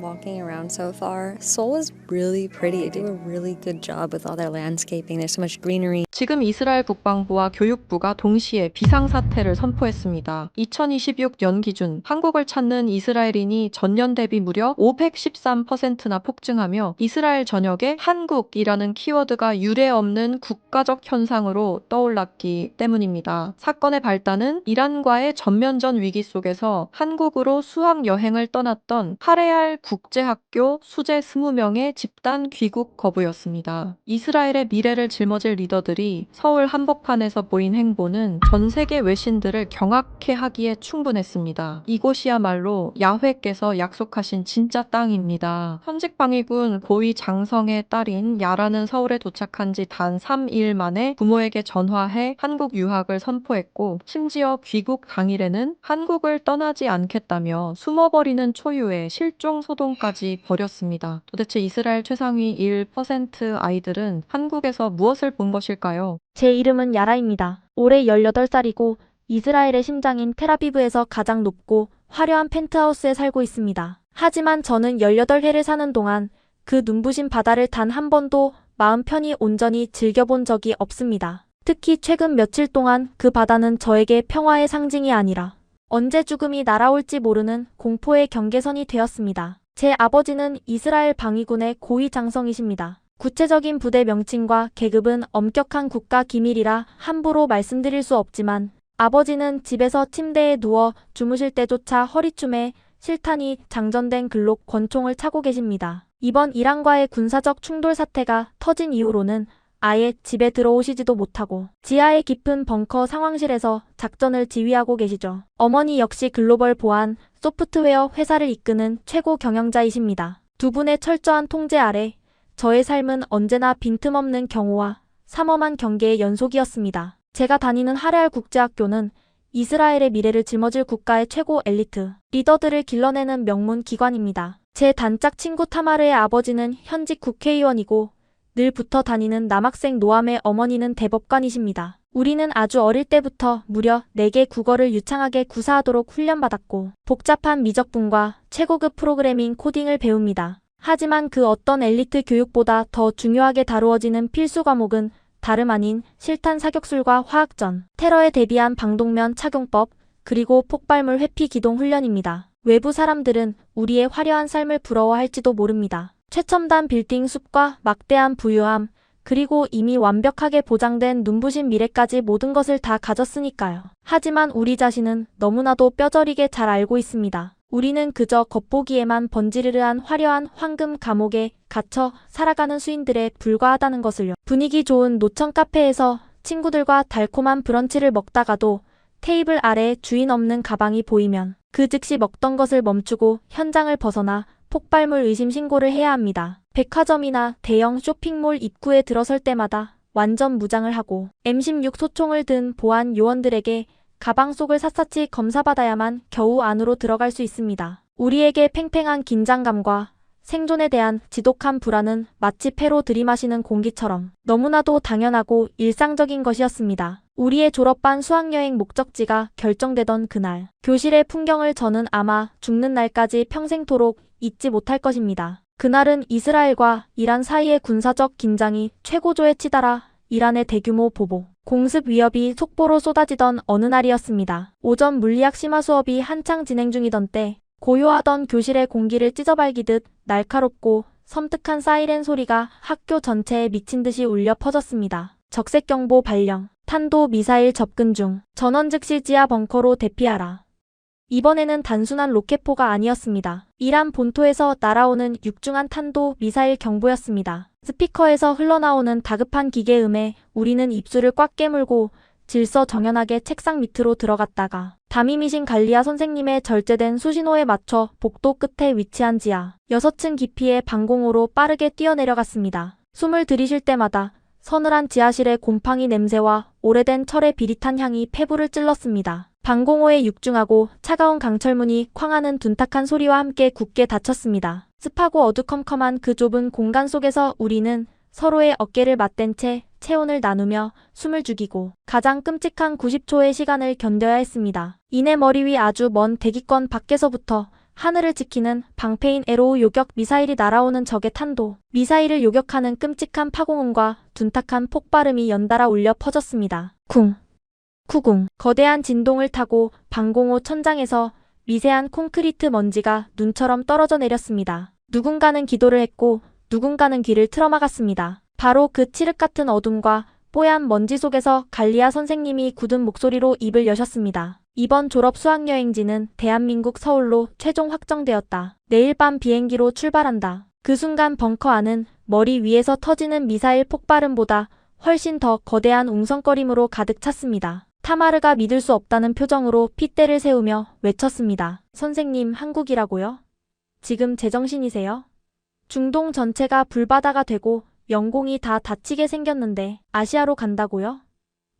walking around so far. Seoul is really pretty. They do a really good job with all their landscaping. There's so much greenery. 지금 이스라엘 국방부와 교육부가 동시에 비상사태를 선포했습니다. 2026년 기준 한국을 찾는 이스라엘인이 전년 대비 무려 513%나 폭증하며 이스라엘 전역에 한국이라는 키워드가 유례없는 국가적 현상으로 떠올랐기 때문입니다. 사건의 발단은 이란과의 전면전 위기 속에서 한국으로 수학여행을 떠났던 하레알 국제학교 수재 20명의 집단 귀국 거부였습니다. 이스라엘의 미래를 짊어질 리더들이 서울 한복판에서 보인 행보는 전 세계 외신들을 경악해 하기에 충분했습니다. 이곳이야말로 야훼께서 약속하신 진짜 땅입니다. 현직 방위군 고위 장성의 딸인 야라는 서울에 도착한 지 단 3일 만에 부모에게 전화해 한국 유학을 선포했고 심지어 귀국 당일에는 한국을 떠나지 않겠다며 숨어버리는 초유의 실종 소동까지 벌였습니다. 도대체 이스라엘 최상위 1% 아이들은 한국에서 무엇을 본 것일까요? 제 이름은 야라입니다. 올해 18살이고 이스라엘의 심장인 텔아비브에서 가장 높고 화려한 펜트하우스에 살고 있습니다. 하지만 저는 18회를 사는 동안 그 눈부신 바다를 단 한 번도 마음 편히 온전히 즐겨본 적이 없습니다. 특히 최근 며칠 동안 그 바다는 저에게 평화의 상징이 아니라 언제 죽음이 날아올지 모르는 공포의 경계선이 되었습니다. 제 아버지는 이스라엘 방위군의 고위 장성이십니다. 구체적인 부대 명칭과 계급은 엄격한 국가 기밀이라 함부로 말씀드릴 수 없지만 아버지는 집에서 침대에 누워 주무실 때조차 허리춤에 실탄이 장전된 글록 권총을 차고 계십니다. 이번 이란과의 군사적 충돌 사태가 터진 이후로는 아예 집에 들어오시지도 못하고 지하의 깊은 벙커 상황실에서 작전을 지휘하고 계시죠. 어머니 역시 글로벌 보안 소프트웨어 회사를 이끄는 최고 경영자이십니다. 두 분의 철저한 통제 아래 저의 삶은 언제나 빈틈없는 경호와 삼엄한 경계의 연속이었습니다. 제가 다니는 하레알 국제학교는 이스라엘의 미래를 짊어질 국가의 최고 엘리트 리더들을 길러내는 명문 기관입니다. 제 단짝 친구 타마르의 아버지는 현직 국회의원이고 늘 붙어 다니는 남학생 노암의 어머니는 대법관이십니다. 우리는 아주 어릴 때부터 무려 4개 국어를 유창하게 구사하도록 훈련받았고 복잡한 미적분과 최고급 프로그래밍 코딩을 배웁니다. 하지만 그 어떤 엘리트 교육보다 더 중요하게 다루어지는 필수 과목은 다름 아닌 실탄 사격술과 화학전, 테러에 대비한 방독면 착용법, 그리고 폭발물 회피 기동 훈련입니다. 외부 사람들은 우리의 화려한 삶을 부러워할지도 모릅니다. 최첨단 빌딩 숲과 막대한 부유함, 그리고 이미 완벽하게 보장된 눈부신 미래까지 모든 것을 다 가졌으니까요. 하지만 우리 자신은 너무나도 뼈저리게 잘 알고 있습니다. 우리는 그저 겉보기에만 번지르르한 화려한 황금 감옥에 갇혀 살아가는 수인들에 불과하다는 것을요. 분위기 좋은 노천 카페에서 친구들과 달콤한 브런치를 먹다가도 테이블 아래 주인 없는 가방이 보이면 그 즉시 먹던 것을 멈추고 현장을 벗어나 폭발물 의심 신고를 해야 합니다. 백화점이나 대형 쇼핑몰 입구에 들어설 때마다 완전 무장을 하고 M16 소총을 든 보안 요원들에게 가방 속을 샅샅이 검사받아야만 겨우 안으로 들어갈 수 있습니다. 우리에게 팽팽한 긴장감과 생존에 대한 지독한 불안은 마치 폐로 들이마시는 공기처럼 너무나도 당연하고 일상적인 것이었습니다. 우리의 졸업반 수학여행 목적지가 결정되던 그날, 교실의 풍경을 저는 아마 죽는 날까지 평생토록 잊지 못할 것입니다. 그날은 이스라엘과 이란 사이의 군사적 긴장이 최고조에 치달아 이란의 대규모 보복, 공습 위협이 속보로 쏟아지던 어느 날이었습니다. 오전 물리학 심화 수업이 한창 진행 중이던 때 고요하던 교실의 공기를 찢어발기듯 날카롭고 섬뜩한 사이렌 소리가 학교 전체에 미친 듯이 울려 퍼졌습니다. 적색경보 발령, 탄도 미사일 접근 중, 전원 즉시 지하 벙커로 대피하라. 이번에는 단순한 로켓포가 아니었습니다. 이란 본토에서 날아오는 육중한 탄도 미사일 경보였습니다. 스피커에서 흘러나오는 다급한 기계음에 우리는 입술을 꽉 깨물고 질서정연하게 책상 밑으로 들어갔다가 담임이신 갈리아 선생님의 절제된 수신호에 맞춰 복도 끝에 위치한 지하 6층 깊이의 방공호로 빠르게 뛰어내려갔습니다. 숨을 들이쉴 때마다 서늘한 지하실의 곰팡이 냄새와 오래된 철의 비릿한 향이 폐부를 찔렀습니다. 방공호의 육중하고 차가운 강철문이 쾅하는 둔탁한 소리와 함께 굳게 닫혔습니다. 습하고 어두컴컴한 그 좁은 공간 속에서 우리는 서로의 어깨를 맞댄 채 체온을 나누며 숨을 죽이고 가장 끔찍한 90초의 시간을 견뎌야 했습니다. 이내 머리 위 아주 먼 대기권 밖에서부터 하늘을 지키는 방패인 에로우 요격 미사일이 날아오는 적의 탄도, 미사일을 요격하는 끔찍한 파공음과 둔탁한 폭발음이 연달아 울려 퍼졌습니다. 쿵, 쿠궁. 거대한 진동을 타고 방공호 천장에서 미세한 콘크리트 먼지가 눈처럼 떨어져 내렸습니다. 누군가는 기도를 했고 누군가는 귀를 틀어막았습니다. 바로 그 칠흑 같은 어둠과 뽀얀 먼지 속에서 갈리아 선생님이 굳은 목소리로 입을 여셨습니다. 이번 졸업 수학여행지는 대한민국 서울로 최종 확정되었다. 내일 밤 비행기로 출발한다. 그 순간 벙커 안은 머리 위에서 터지는 미사일 폭발음보다 훨씬 더 거대한 웅성거림으로 가득 찼습니다. 타마르가 믿을 수 없다는 표정으로 핏대를 세우며 외쳤습니다. 선생님, 한국이라고요? 지금 제정신이세요? 중동 전체가 불바다가 되고 영공이 다 다치게 생겼는데 아시아로 간다고요?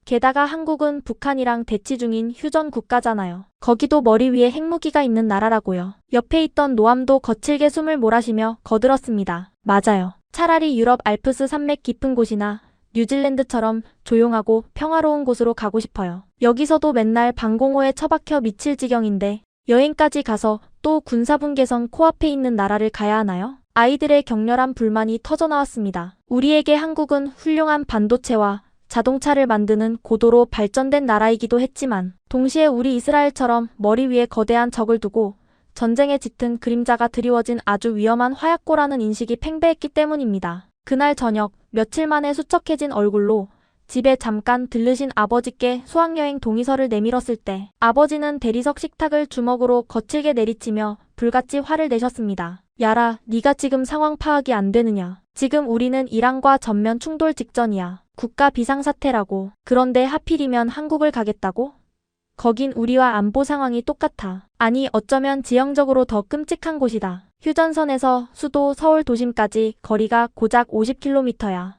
게다가 한국은 북한이랑 대치 중인 휴전 국가잖아요. 거기도 머리 위에 핵무기가 있는 나라라고요. 옆에 있던 노암도 거칠게 숨을 몰아쉬며 거들었습니다. 맞아요. 차라리 유럽 알프스 산맥 깊은 곳이나 뉴질랜드처럼 조용하고 평화로운 곳으로 가고 싶어요. 여기서도 맨날 방공호에 처박혀 미칠 지경인데 여행까지 가서 또 군사분계선 코앞에 있는 나라를 가야 하나요? 아이들의 격렬한 불만이 터져나왔습니다. 우리에게 한국은 훌륭한 반도체와 자동차를 만드는 고도로 발전된 나라이기도 했지만 동시에 우리 이스라엘처럼 머리 위에 거대한 적을 두고 전쟁에 짙은 그림자가 드리워진 아주 위험한 화약고라는 인식이 팽배했기 때문입니다. 그날 저녁 며칠 만에 수척해진 얼굴로 집에 잠깐 들르신 아버지께 수학여행 동의서를 내밀었을 때 아버지는 대리석 식탁을 주먹으로 거칠게 내리치며 불같이 화를 내셨습니다. 야라, 네가 지금 상황 파악이 안 되느냐. 지금 우리는 이란과 전면 충돌 직전이야. 국가 비상사태라고. 그런데 하필이면 한국을 가겠다고? 거긴 우리와 안보 상황이 똑같아. 아니 어쩌면 지형적으로 더 끔찍한 곳이다. 휴전선에서 수도 서울 도심까지 거리가 고작 50km야.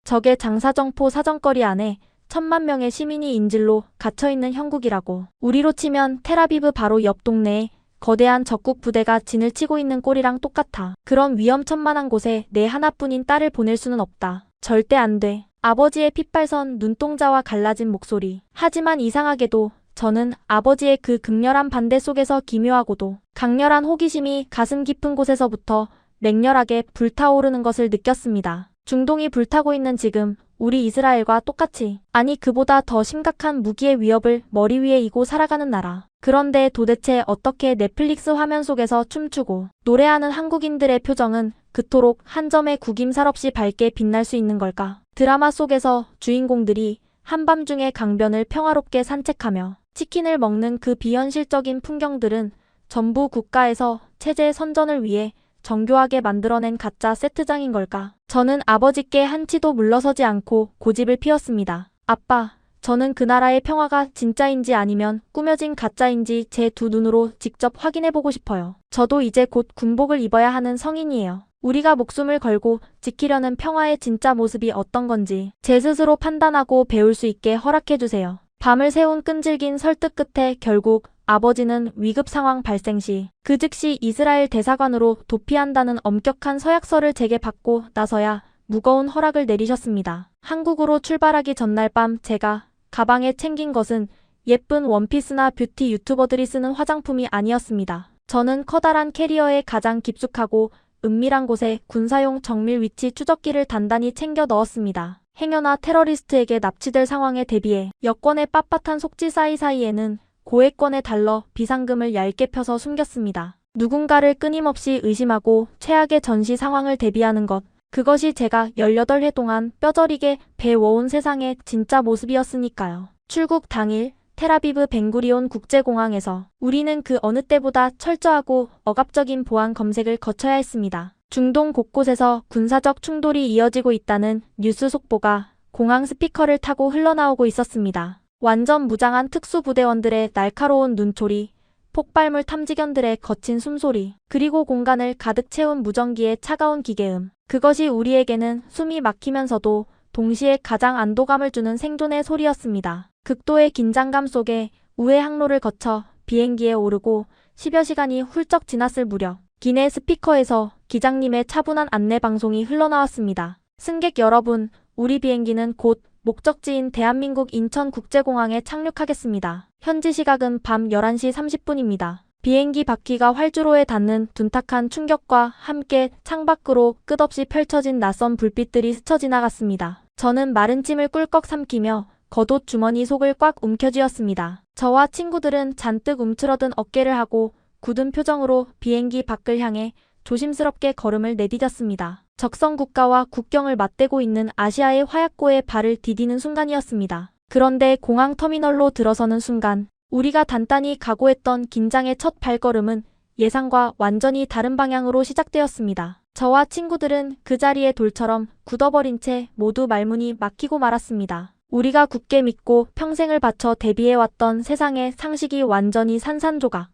적의 장사정포 사정거리 안에 1,000만 명의 시민이 인질로 갇혀있는 형국이라고. 우리로 치면 텔아비브 바로 옆 동네에 거대한 적국 부대가 진을 치고 있는 꼴이랑 똑같아. 그런 위험천만한 곳에 내 하나뿐인 딸을 보낼 수는 없다. 절대 안 돼. 아버지의 핏발선 눈동자와 갈라진 목소리. 하지만 이상하게도 저는 아버지의 그 극렬한 반대 속에서 기묘하고도 강렬한 호기심이 가슴 깊은 곳에서부터 맹렬하게 불타오르는 것을 느꼈습니다. 중동이 불타고 있는 지금 우리 이스라엘과 똑같이, 아니 그보다 더 심각한 무기의 위협을 머리 위에 이고 살아가는 나라. 그런데 도대체 어떻게 넷플릭스 화면 속에서 춤추고 노래하는 한국인들의 표정은 그토록 한 점의 구김살 없이 밝게 빛날 수 있는 걸까? 드라마 속에서 주인공들이 한밤중에 강변을 평화롭게 산책하며 치킨을 먹는 그 비현실적인 풍경들은 전부 국가에서 체제 선전을 위해 정교하게 만들어낸 가짜 세트장인 걸까? 저는 아버지께 한치도 물러서지 않고 고집을 피웠습니다. 아빠, 저는 그 나라의 평화가 진짜인지 아니면 꾸며진 가짜인지 제 두 눈으로 직접 확인해보고 싶어요. 저도 이제 곧 군복을 입어야 하는 성인이에요. 우리가 목숨을 걸고 지키려는 평화의 진짜 모습이 어떤 건지 제 스스로 판단하고 배울 수 있게 허락해주세요. 밤을 새운 끈질긴 설득 끝에 결국 아버지는 위급 상황 발생 시 그 즉시 이스라엘 대사관으로 도피한다는 엄격한 서약서를 제게 받고 나서야 무거운 허락을 내리셨습니다. 한국으로 출발하기 전날 밤 제가 가방에 챙긴 것은 예쁜 원피스나 뷰티 유튜버들이 쓰는 화장품이 아니었습니다. 저는 커다란 캐리어에 가장 깊숙하고 은밀한 곳에 군사용 정밀 위치 추적기를 단단히 챙겨 넣었습니다. 행여나 테러리스트에게 납치될 상황에 대비해 여권의 빳빳한 속지 사이사이에는 고액권의 달러, 비상금을 얇게 펴서 숨겼습니다. 누군가를 끊임없이 의심하고 최악의 전시 상황을 대비하는 것, 그것이 제가 18회 동안 뼈저리게 배워온 세상의 진짜 모습이었으니까요. 출국 당일 텔아비브 벤구리온 국제공항에서 우리는 그 어느 때보다 철저하고 억압적인 보안 검색을 거쳐야 했습니다. 중동 곳곳에서 군사적 충돌이 이어지고 있다는 뉴스 속보가 공항 스피커를 타고 흘러나오고 있었습니다. 완전 무장한 특수부대원들의 날카로운 눈초리, 폭발물 탐지견들의 거친 숨소리, 그리고 공간을 가득 채운 무전기의 차가운 기계음. 그것이 우리에게는 숨이 막히면서도 동시에 가장 안도감을 주는 생존의 소리였습니다. 극도의 긴장감 속에 우회 항로를 거쳐 비행기에 오르고 10여 시간이 훌쩍 지났을 무렵 기내 스피커에서 기장님의 차분한 안내 방송이 흘러나왔습니다. 승객 여러분, 우리 비행기는 곧 목적지인 대한민국 인천국제공항에 착륙하겠습니다. 현지 시각은 밤 11시 30분입니다. 비행기 바퀴가 활주로에 닿는 둔탁한 충격과 함께 창밖으로 끝없이 펼쳐진 낯선 불빛들이 스쳐 지나갔습니다. 저는 마른 침을 꿀꺽 삼키며 겉옷 주머니 속을 꽉 움켜쥐었습니다. 저와 친구들은 잔뜩 움츠러든 어깨를 하고 굳은 표정으로 비행기 밖을 향해 조심스럽게 걸음을 내디뎠습니다. 적성 국가와 국경을 맞대고 있는 아시아의 화약고에 발을 디디는 순간이었습니다. 그런데 공항 터미널로 들어서는 순간 우리가 단단히 각오했던 긴장의 첫 발걸음은 예상과 완전히 다른 방향으로 시작되었습니다. 저와 친구들은 그 자리에 돌처럼 굳어버린 채 모두 말문이 막히고 말았습니다. 우리가 굳게 믿고 평생을 바쳐 대비해왔던 세상의 상식이 완전히 산산조각.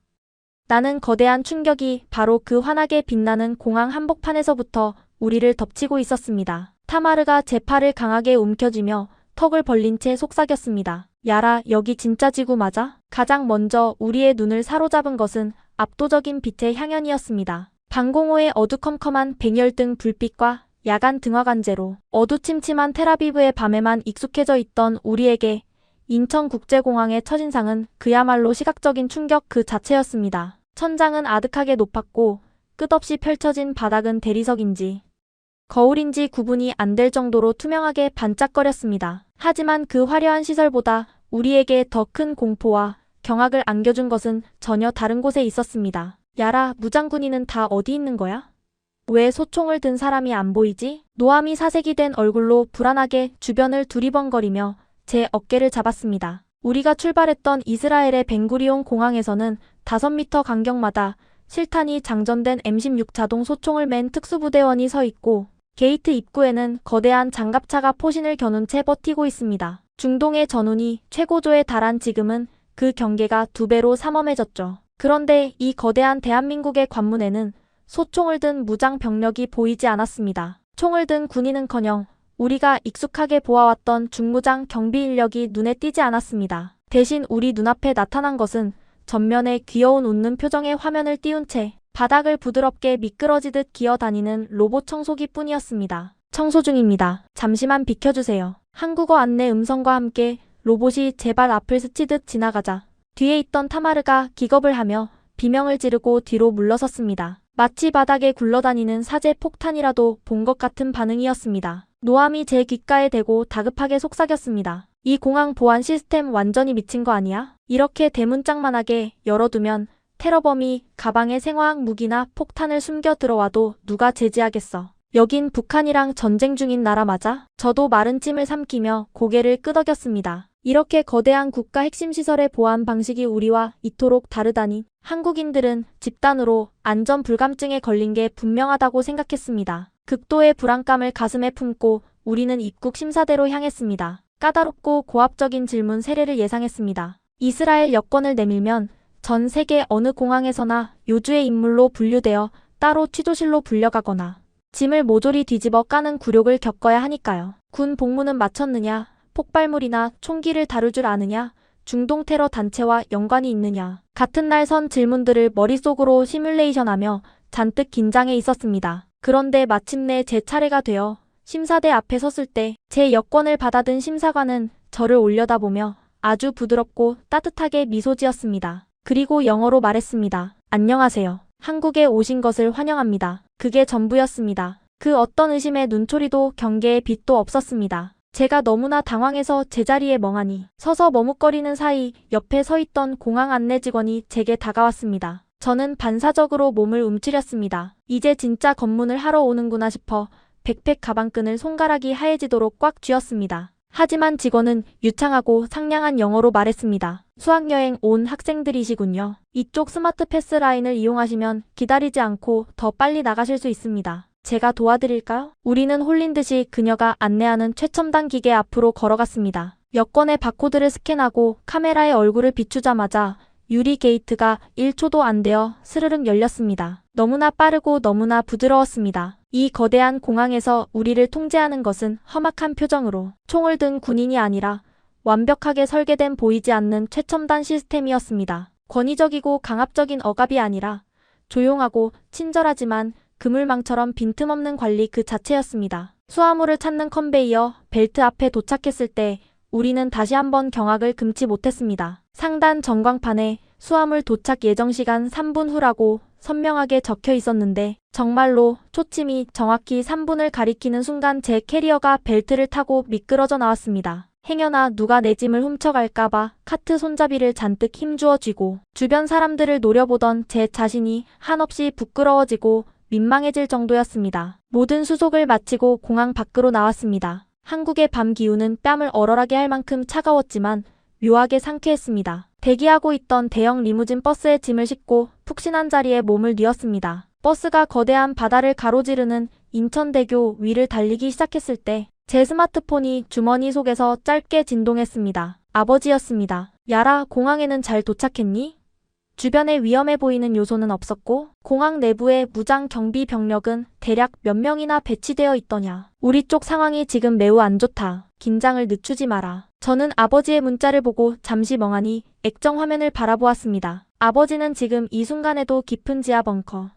나는 거대한 충격이 바로 그 환하게 빛나는 공항 한복판에서부터 우리를 덮치고 있었습니다. 타마르가 제 팔을 강하게 움켜쥐며 턱을 벌린 채 속삭였습니다. 야라, 여기 진짜 지구 맞아? 가장 먼저 우리의 눈을 사로잡은 것은 압도적인 빛의 향연이었습니다. 방공호의 어두컴컴한 백열등 불빛과 야간 등화관제로 어두침침한 텔아비브의 밤에만 익숙해져 있던 우리에게 인천국제공항의 첫인상은 그야말로 시각적인 충격 그 자체였습니다. 천장은 아득하게 높았고 끝없이 펼쳐진 바닥은 대리석인지 거울인지 구분이 안 될 정도로 투명하게 반짝거렸습니다. 하지만 그 화려한 시설보다 우리에게 더 큰 공포와 경악을 안겨준 것은 전혀 다른 곳에 있었습니다. 야라, 무장군인은 다 어디 있는 거야? 왜 소총을 든 사람이 안 보이지? 노암이 사색이 된 얼굴로 불안하게 주변을 두리번거리며 제 어깨를 잡았습니다. 우리가 출발했던 이스라엘의 벤구리온 공항에서는 5m 간격마다 실탄이 장전된 M16 자동 소총을 맨 특수부대원이 서 있고 게이트 입구에는 거대한 장갑차가 포신을 겨눈 채 버티고 있습니다. 중동의 전운이 최고조에 달한 지금은 그 경계가 2배로 삼엄해졌죠. 그런데 이 거대한 대한민국의 관문에는 소총을 든 무장 병력이 보이지 않았습니다. 총을 든 군인은커녕 우리가 익숙하게 보아왔던 중무장 경비 인력이 눈에 띄지 않았습니다. 대신 우리 눈앞에 나타난 것은 전면에 귀여운 웃는 표정의 화면을 띄운 채 바닥을 부드럽게 미끄러지듯 기어다니는 로봇 청소기 뿐이었습니다. 청소 중입니다. 잠시만 비켜주세요. 한국어 안내 음성과 함께 로봇이 제 발 앞을 스치듯 지나가자 뒤에 있던 타마르가 기겁을 하며 비명을 지르고 뒤로 물러섰습니다. 마치 바닥에 굴러다니는 사제 폭탄이라도 본 것 같은 반응이었습니다. 노암이 제 귓가에 대고 다급하게 속삭였습니다. 이 공항 보안 시스템 완전히 미친 거 아니야? 이렇게 대문짝만하게 열어두면 테러범이 가방에 생화학 무기나 폭탄을 숨겨 들어와도 누가 제지하겠어. 여긴 북한이랑 전쟁 중인 나라 맞아? 저도 마른 침을 삼키며 고개를 끄덕였습니다. 이렇게 거대한 국가 핵심 시설의 보안 방식이 우리와 이토록 다르다니. 한국인들은 집단으로 안전 불감증에 걸린 게 분명하다고 생각했습니다. 극도의 불안감을 가슴에 품고 우리는 입국 심사대로 향했습니다. 까다롭고 고압적인 질문 세례를 예상했습니다. 이스라엘 여권을 내밀면 전 세계 어느 공항에서나 요주의 인물로 분류되어 따로 취조실로 불려가거나 짐을 모조리 뒤집어 까는 굴욕을 겪어야 하니까요. 군 복무는 마쳤느냐? 폭발물이나 총기를 다룰 줄 아느냐? 중동 테러 단체와 연관이 있느냐? 같은 날 선 질문들을 머릿속으로 시뮬레이션하며 잔뜩 긴장해 있었습니다. 그런데 마침내 제 차례가 되어 심사대 앞에 섰을 때 제 여권을 받아든 심사관은 저를 올려다보며 아주 부드럽고 따뜻하게 미소 지었습니다. 그리고 영어로 말했습니다. 안녕하세요. 한국에 오신 것을 환영합니다. 그게 전부였습니다. 그 어떤 의심의 눈초리도 경계의 빛도 없었습니다. 제가 너무나 당황해서 제자리에 멍하니 서서 머뭇거리는 사이 옆에 서 있던 공항 안내 직원이 제게 다가왔습니다. 저는 반사적으로 몸을 움츠렸습니다. 이제 진짜 검문을 하러 오는구나 싶어 백팩 가방끈을 손가락이 하얘지도록 꽉 쥐었습니다. 하지만 직원은 유창하고 상냥한 영어로 말했습니다. 수학여행 온 학생들이시군요. 이쪽 스마트 패스 라인을 이용하시면 기다리지 않고 더 빨리 나가실 수 있습니다. 제가 도와드릴까요? 우리는 홀린 듯이 그녀가 안내하는 최첨단 기계 앞으로 걸어갔습니다. 여권의 바코드를 스캔하고 카메라에 얼굴을 비추자마자 유리 게이트가 1초도 안 되어 스르륵 열렸습니다. 너무나 빠르고 너무나 부드러웠습니다. 이 거대한 공항에서 우리를 통제하는 것은 험악한 표정으로 총을 든 군인이 아니라 완벽하게 설계된 보이지 않는 최첨단 시스템이었습니다. 권위적이고 강압적인 억압이 아니라 조용하고 친절하지만 그물망처럼 빈틈없는 관리 그 자체였습니다. 수화물을 찾는 컨베이어 벨트 앞에 도착했을 때 우리는 다시 한번 경악을 금치 못했습니다. 상단 전광판에 수화물 도착 예정 시간 3분 후라고 선명하게 적혀 있었는데 정말로 초침이 정확히 3분을 가리키는 순간 제 캐리어가 벨트를 타고 미끄러져 나왔습니다. 행여나 누가 내 짐을 훔쳐갈까봐 카트 손잡이를 잔뜩 힘주어 쥐고 주변 사람들을 노려보던 제 자신이 한없이 부끄러워지고 민망해질 정도였습니다. 모든 수속을 마치고 공항 밖으로 나왔습니다. 한국의 밤 기후는 뺨을 얼얼하게 할 만큼 차가웠지만 묘하게 상쾌했습니다. 대기하고 있던 대형 리무진 버스에 짐을 싣고 푹신한 자리에 몸을 뉘었습니다. 버스가 거대한 바다를 가로지르는 인천대교 위를 달리기 시작했을 때 제 스마트폰이 주머니 속에서 짧게 진동했습니다. 아버지였습니다. 야라, 공항에는 잘 도착했니? 주변에 위험해 보이는 요소는 없었고 공항 내부의 무장 경비 병력은 대략 몇 명이나 배치되어 있더냐. 우리 쪽 상황이 지금 매우 안 좋다. 긴장을 늦추지 마라. 저는 아버지의 문자를 보고 잠시 멍하니 액정 화면을 바라보았습니다. 아버지는 지금 이 순간에도 깊은 지하 벙커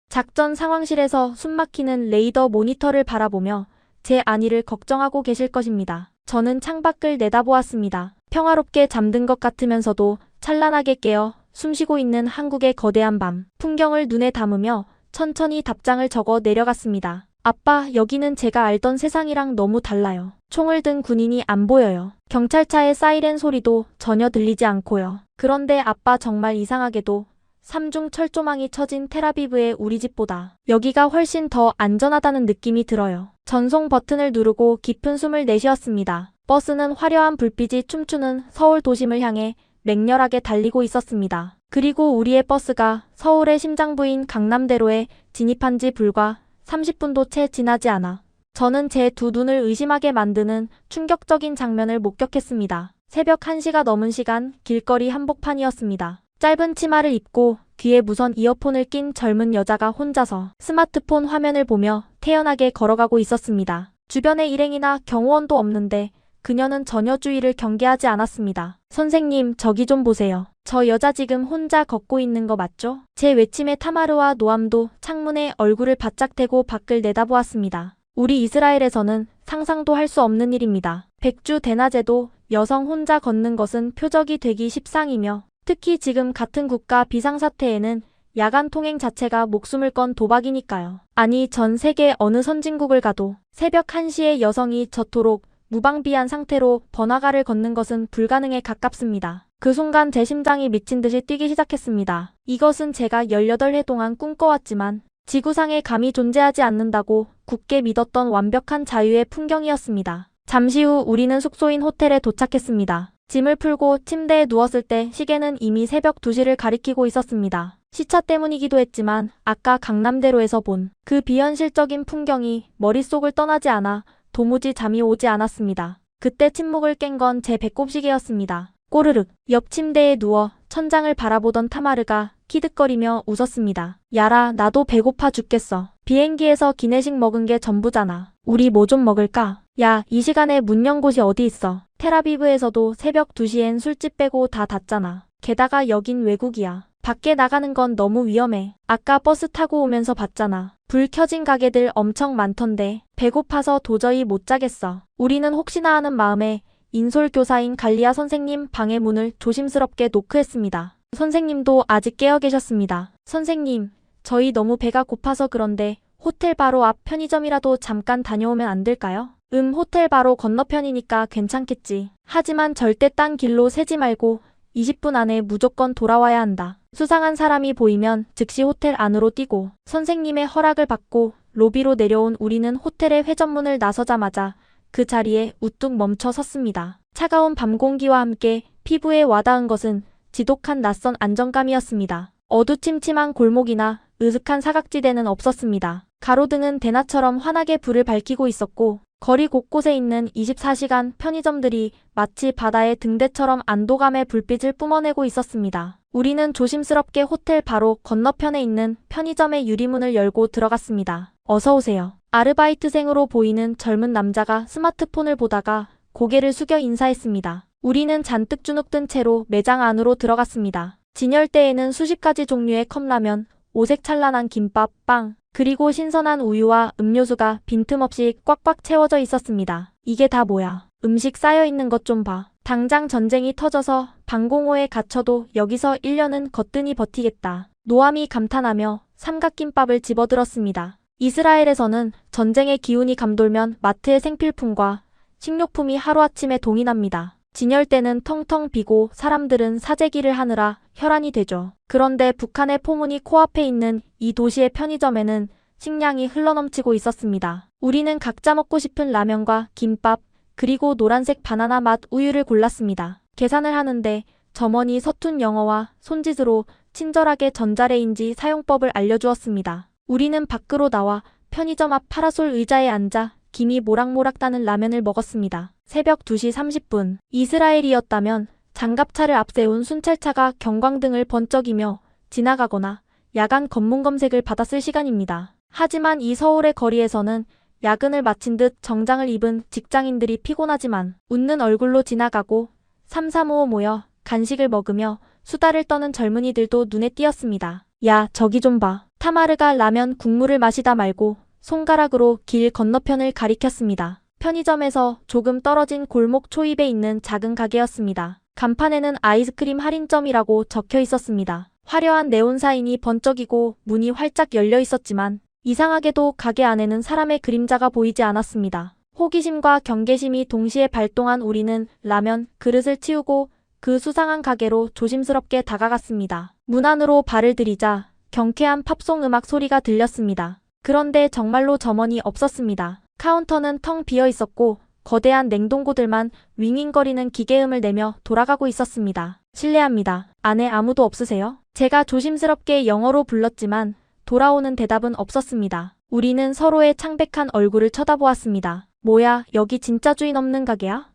작전 상황실에서 숨막히는 레이더 모니터를 바라보며 제 안위를 걱정하고 계실 것입니다. 저는 창밖을 내다보았습니다. 평화롭게 잠든 것 같으면서도 찬란하게 깨어 숨쉬고 있는 한국의 거대한 밤 풍경을 눈에 담으며 천천히 답장을 적어 내려갔습니다. 아빠, 여기는 제가 알던 세상이랑 너무 달라요. 총을 든 군인이 안 보여요. 경찰차의 사이렌 소리도 전혀 들리지 않고요. 그런데 아빠, 정말 이상하게도 3중 철조망이 쳐진 텔아비브의 우리 집보다 여기가 훨씬 더 안전하다는 느낌이 들어요. 전송 버튼을 누르고 깊은 숨을 내쉬었습니다. 버스는 화려한 불빛이 춤추는 서울 도심을 향해 맹렬하게 달리고 있었습니다. 그리고 우리의 버스가 서울의 심장부인 강남대로에 진입한 지 불과 30분도 채 지나지 않아 저는 제 두 눈을 의심하게 만드는 충격적인 장면을 목격했습니다. 새벽 1시가 넘은 시간 길거리 한복판이었습니다. 짧은 치마를 입고 귀에 무선 이어폰을 낀 젊은 여자가 혼자서 스마트폰 화면을 보며 태연하게 걸어가고 있었습니다. 주변에 일행이나 경호원도 없는데 그녀는 전혀 주의를 경계하지 않았습니다. 선생님, 저기 좀 보세요. 저 여자 지금 혼자 걷고 있는 거 맞죠? 제 외침에 타마르와 노암도 창문에 얼굴을 바짝 대고 밖을 내다보았습니다. 우리 이스라엘에서는 상상도 할 수 없는 일입니다. 백주 대낮에도 여성 혼자 걷는 것은 표적이 되기 십상이며 특히 지금 같은 국가 비상사태에는 야간 통행 자체가 목숨을 건 도박이니까요. 아니, 전 세계 어느 선진국을 가도 새벽 1시에 여성이 저토록 무방비한 상태로 번화가를 걷는 것은 불가능에 가깝습니다. 그 순간 제 심장이 미친 듯이 뛰기 시작했습니다. 이것은 제가 18해 동안 꿈꿔왔지만 지구상에 감히 존재하지 않는다고 굳게 믿었던 완벽한 자유의 풍경이었습니다. 잠시 후 우리는 숙소인 호텔에 도착했습니다. 짐을 풀고 침대에 누웠을 때 시계는 이미 새벽 2시를 가리키고 있었습니다. 시차 때문이기도 했지만 아까 강남대로에서 본 그 비현실적인 풍경이 머릿속을 떠나지 않아 도무지 잠이 오지 않았습니다. 그때 침묵을 깬 건 제 배꼽시계였습니다. 꼬르륵. 옆 침대에 누워 천장을 바라보던 타마르가 키득거리며 웃었습니다. 야라, 나도 배고파 죽겠어. 비행기에서 기내식 먹은 게 전부잖아. 우리 뭐 좀 먹을까? 야, 이 시간에 문 연 곳이 어디 있어? 텔아비브에서도 새벽 2시엔 술집 빼고 다 닫잖아. 게다가 여긴 외국이야. 밖에 나가는 건 너무 위험해. 아까 버스 타고 오면서 봤잖아. 불 켜진 가게들 엄청 많던데 배고파서 도저히 못 자겠어. 우리는 혹시나 하는 마음에 인솔교사인 갈리아 선생님 방의 문을 조심스럽게 노크했습니다. 선생님도 아직 깨어 계셨습니다. 선생님, 저희 너무 배가 고파서 그런데 호텔 바로 앞 편의점이라도 잠깐 다녀오면 안 될까요? 호텔 바로 건너편이니까 괜찮겠지. 하지만 절대 딴 길로 새지 말고 20분 안에 무조건 돌아와야 한다. 수상한 사람이 보이면 즉시 호텔 안으로 뛰고. 선생님의 허락을 받고 로비로 내려온 우리는 호텔의 회전문을 나서자마자 그 자리에 우뚝 멈춰 섰습니다. 차가운 밤 공기와 함께 피부에 와닿은 것은 지독한 낯선 안정감이었습니다. 어두침침한 골목이나 으슥한 사각지대는 없었습니다. 가로등은 대낮처럼 환하게 불을 밝히고 있었고 거리 곳곳에 있는 24시간 편의점들이 마치 바다의 등대처럼 안도감의 불빛을 뿜어내고 있었습니다. 우리는 조심스럽게 호텔 바로 건너편에 있는 편의점의 유리문을 열고 들어갔습니다. 어서 오세요. 아르바이트생으로 보이는 젊은 남자가 스마트폰을 보다가 고개를 숙여 인사했습니다. 우리는 잔뜩 주눅든 채로 매장 안으로 들어갔습니다. 진열대에는 수십 가지 종류의 컵라면, 오색 찬란한 김밥, 빵, 그리고 신선한 우유와 음료수가 빈틈없이 꽉꽉 채워져 있었습니다. 이게 다 뭐야? 음식 쌓여있는 것 좀 봐. 당장 전쟁이 터져서 방공호에 갇혀도 여기서 1년은 거뜬히 버티겠다. 노암이 감탄하며 삼각김밥을 집어들었습니다. 이스라엘에서는 전쟁의 기운이 감돌면 마트의 생필품과 식료품이 하루아침에 동이 납니다. 진열대는 텅텅 비고 사람들은 사재기를 하느라 혈안이 되죠. 그런데 북한의 포문이 코앞에 있는 이 도시의 편의점에는 식량이 흘러넘치고 있었습니다. 우리는 각자 먹고 싶은 라면과 김밥, 그리고 노란색 바나나 맛 우유를 골랐습니다. 계산을 하는데 점원이 서툰 영어와 손짓으로 친절하게 전자레인지 사용법을 알려주었습니다. 우리는 밖으로 나와 편의점 앞 파라솔 의자에 앉아 김이 모락모락 따는 라면을 먹었습니다. 새벽 2시 30분. 이스라엘이었다면 장갑차를 앞세운 순찰차가 경광등을 번쩍이며 지나가거나 야간 검문 검색을 받았을 시간입니다. 하지만 이 서울의 거리에서는 야근을 마친 듯 정장을 입은 직장인들이 피곤하지만 웃는 얼굴로 지나가고 335 모여 간식을 먹으며 수다를 떠는 젊은이들도 눈에 띄었습니다. 야, 저기 좀 봐. 타마르가 라면 국물을 마시다 말고 손가락으로 길 건너편을 가리켰습니다. 편의점에서 조금 떨어진 골목 초입에 있는 작은 가게였습니다. 간판에는 아이스크림 할인점이라고 적혀 있었습니다. 화려한 네온 사인이 번쩍이고 문이 활짝 열려 있었지만 이상하게도 가게 안에는 사람의 그림자가 보이지 않았습니다. 호기심과 경계심이 동시에 발동한 우리는 라면 그릇을 치우고 그 수상한 가게로 조심스럽게 다가갔습니다. 문 안으로 발을 들이자 경쾌한 팝송 음악 소리가 들렸습니다. 그런데 정말로 점원이 없었습니다. 카운터는 텅 비어 있었고 거대한 냉동고들만 윙윙거리는 기계음을 내며 돌아가고 있었습니다. 실례합니다. 안에 아무도 없으세요? 제가 조심스럽게 영어로 불렀지만 돌아오는 대답은 없었습니다. 우리는 서로의 창백한 얼굴을 쳐다보았습니다. 뭐야, 여기 진짜 주인 없는 가게야?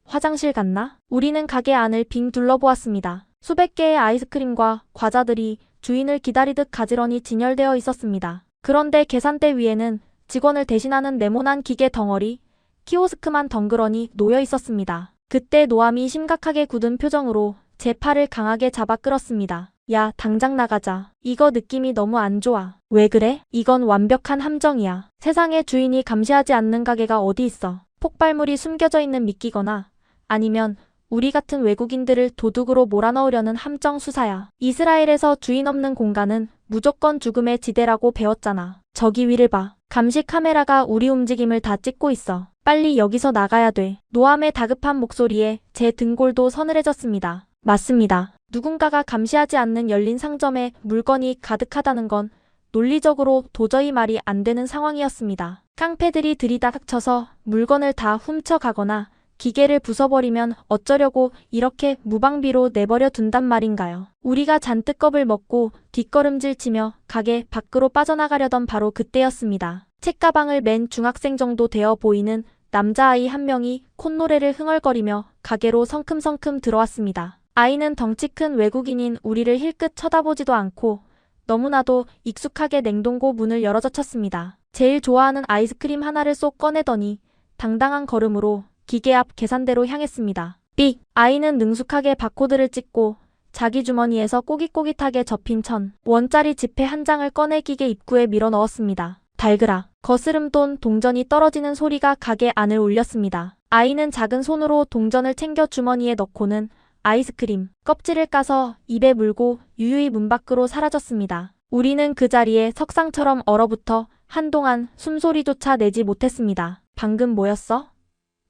화장실 갔나? 우리는 가게 안을 빙 둘러보았습니다. 수백 개의 아이스크림과 과자들이 주인을 기다리듯 가지런히 진열되어 있었습니다. 그런데 계산대 위에는 직원을 대신하는 네모난 기계 덩어리, 키오스크만 덩그러니 놓여 있었습니다. 그때 노암이 심각하게 굳은 표정으로 제 팔을 강하게 잡아 끌었습니다. 야, 당장 나가자. 이거 느낌이 너무 안 좋아. 왜 그래? 이건 완벽한 함정이야. 세상에 주인이 감시하지 않는 가게가 어디 있어. 폭발물이 숨겨져 있는 미끼거나 아니면 우리 같은 외국인들을 도둑으로 몰아넣으려는 함정 수사야. 이스라엘에서 주인 없는 공간은 무조건 죽음의 지대라고 배웠잖아. 저기 위를 봐. 감시 카메라가 우리 움직임을 다 찍고 있어. 빨리 여기서 나가야 돼. 노암의 다급한 목소리에 제 등골도 서늘해졌습니다. 맞습니다. 누군가가 감시하지 않는 열린 상점에 물건이 가득하다는 건 논리적으로 도저히 말이 안 되는 상황이었습니다. 깡패들이 들이닥쳐서 물건을 다 훔쳐가거나 기계를 부숴버리면 어쩌려고 이렇게 무방비로 내버려 둔단 말인가요? 우리가 잔뜩 겁을 먹고 뒷걸음질 치며 가게 밖으로 빠져나가려던 바로 그때였습니다. 책가방을 맨 중학생 정도 되어 보이는 남자아이 한 명이 콧노래를 흥얼거리며 가게로 성큼성큼 들어왔습니다. 아이는 덩치 큰 외국인인 우리를 힐끗 쳐다보지도 않고 너무나도 익숙하게 냉동고 문을 열어젖혔습니다. 제일 좋아하는 아이스크림 하나를 쏙 꺼내더니 당당한 걸음으로 기계 앞 계산대로 향했습니다. 삑! 아이는 능숙하게 바코드를 찍고 자기 주머니에서 꼬깃꼬깃하게 접힌 1,000원짜리 지폐 한 장을 꺼내 기계 입구에 밀어 넣었습니다. 달그락! 거스름돈 동전이 떨어지는 소리가 가게 안을 울렸습니다. 아이는 작은 손으로 동전을 챙겨 주머니에 넣고는 아이스크림 껍질을 까서 입에 물고 유유히 문 밖으로 사라졌습니다. 우리는 그 자리에 석상처럼 얼어붙어 한동안 숨소리조차 내지 못했습니다. 방금 뭐였어?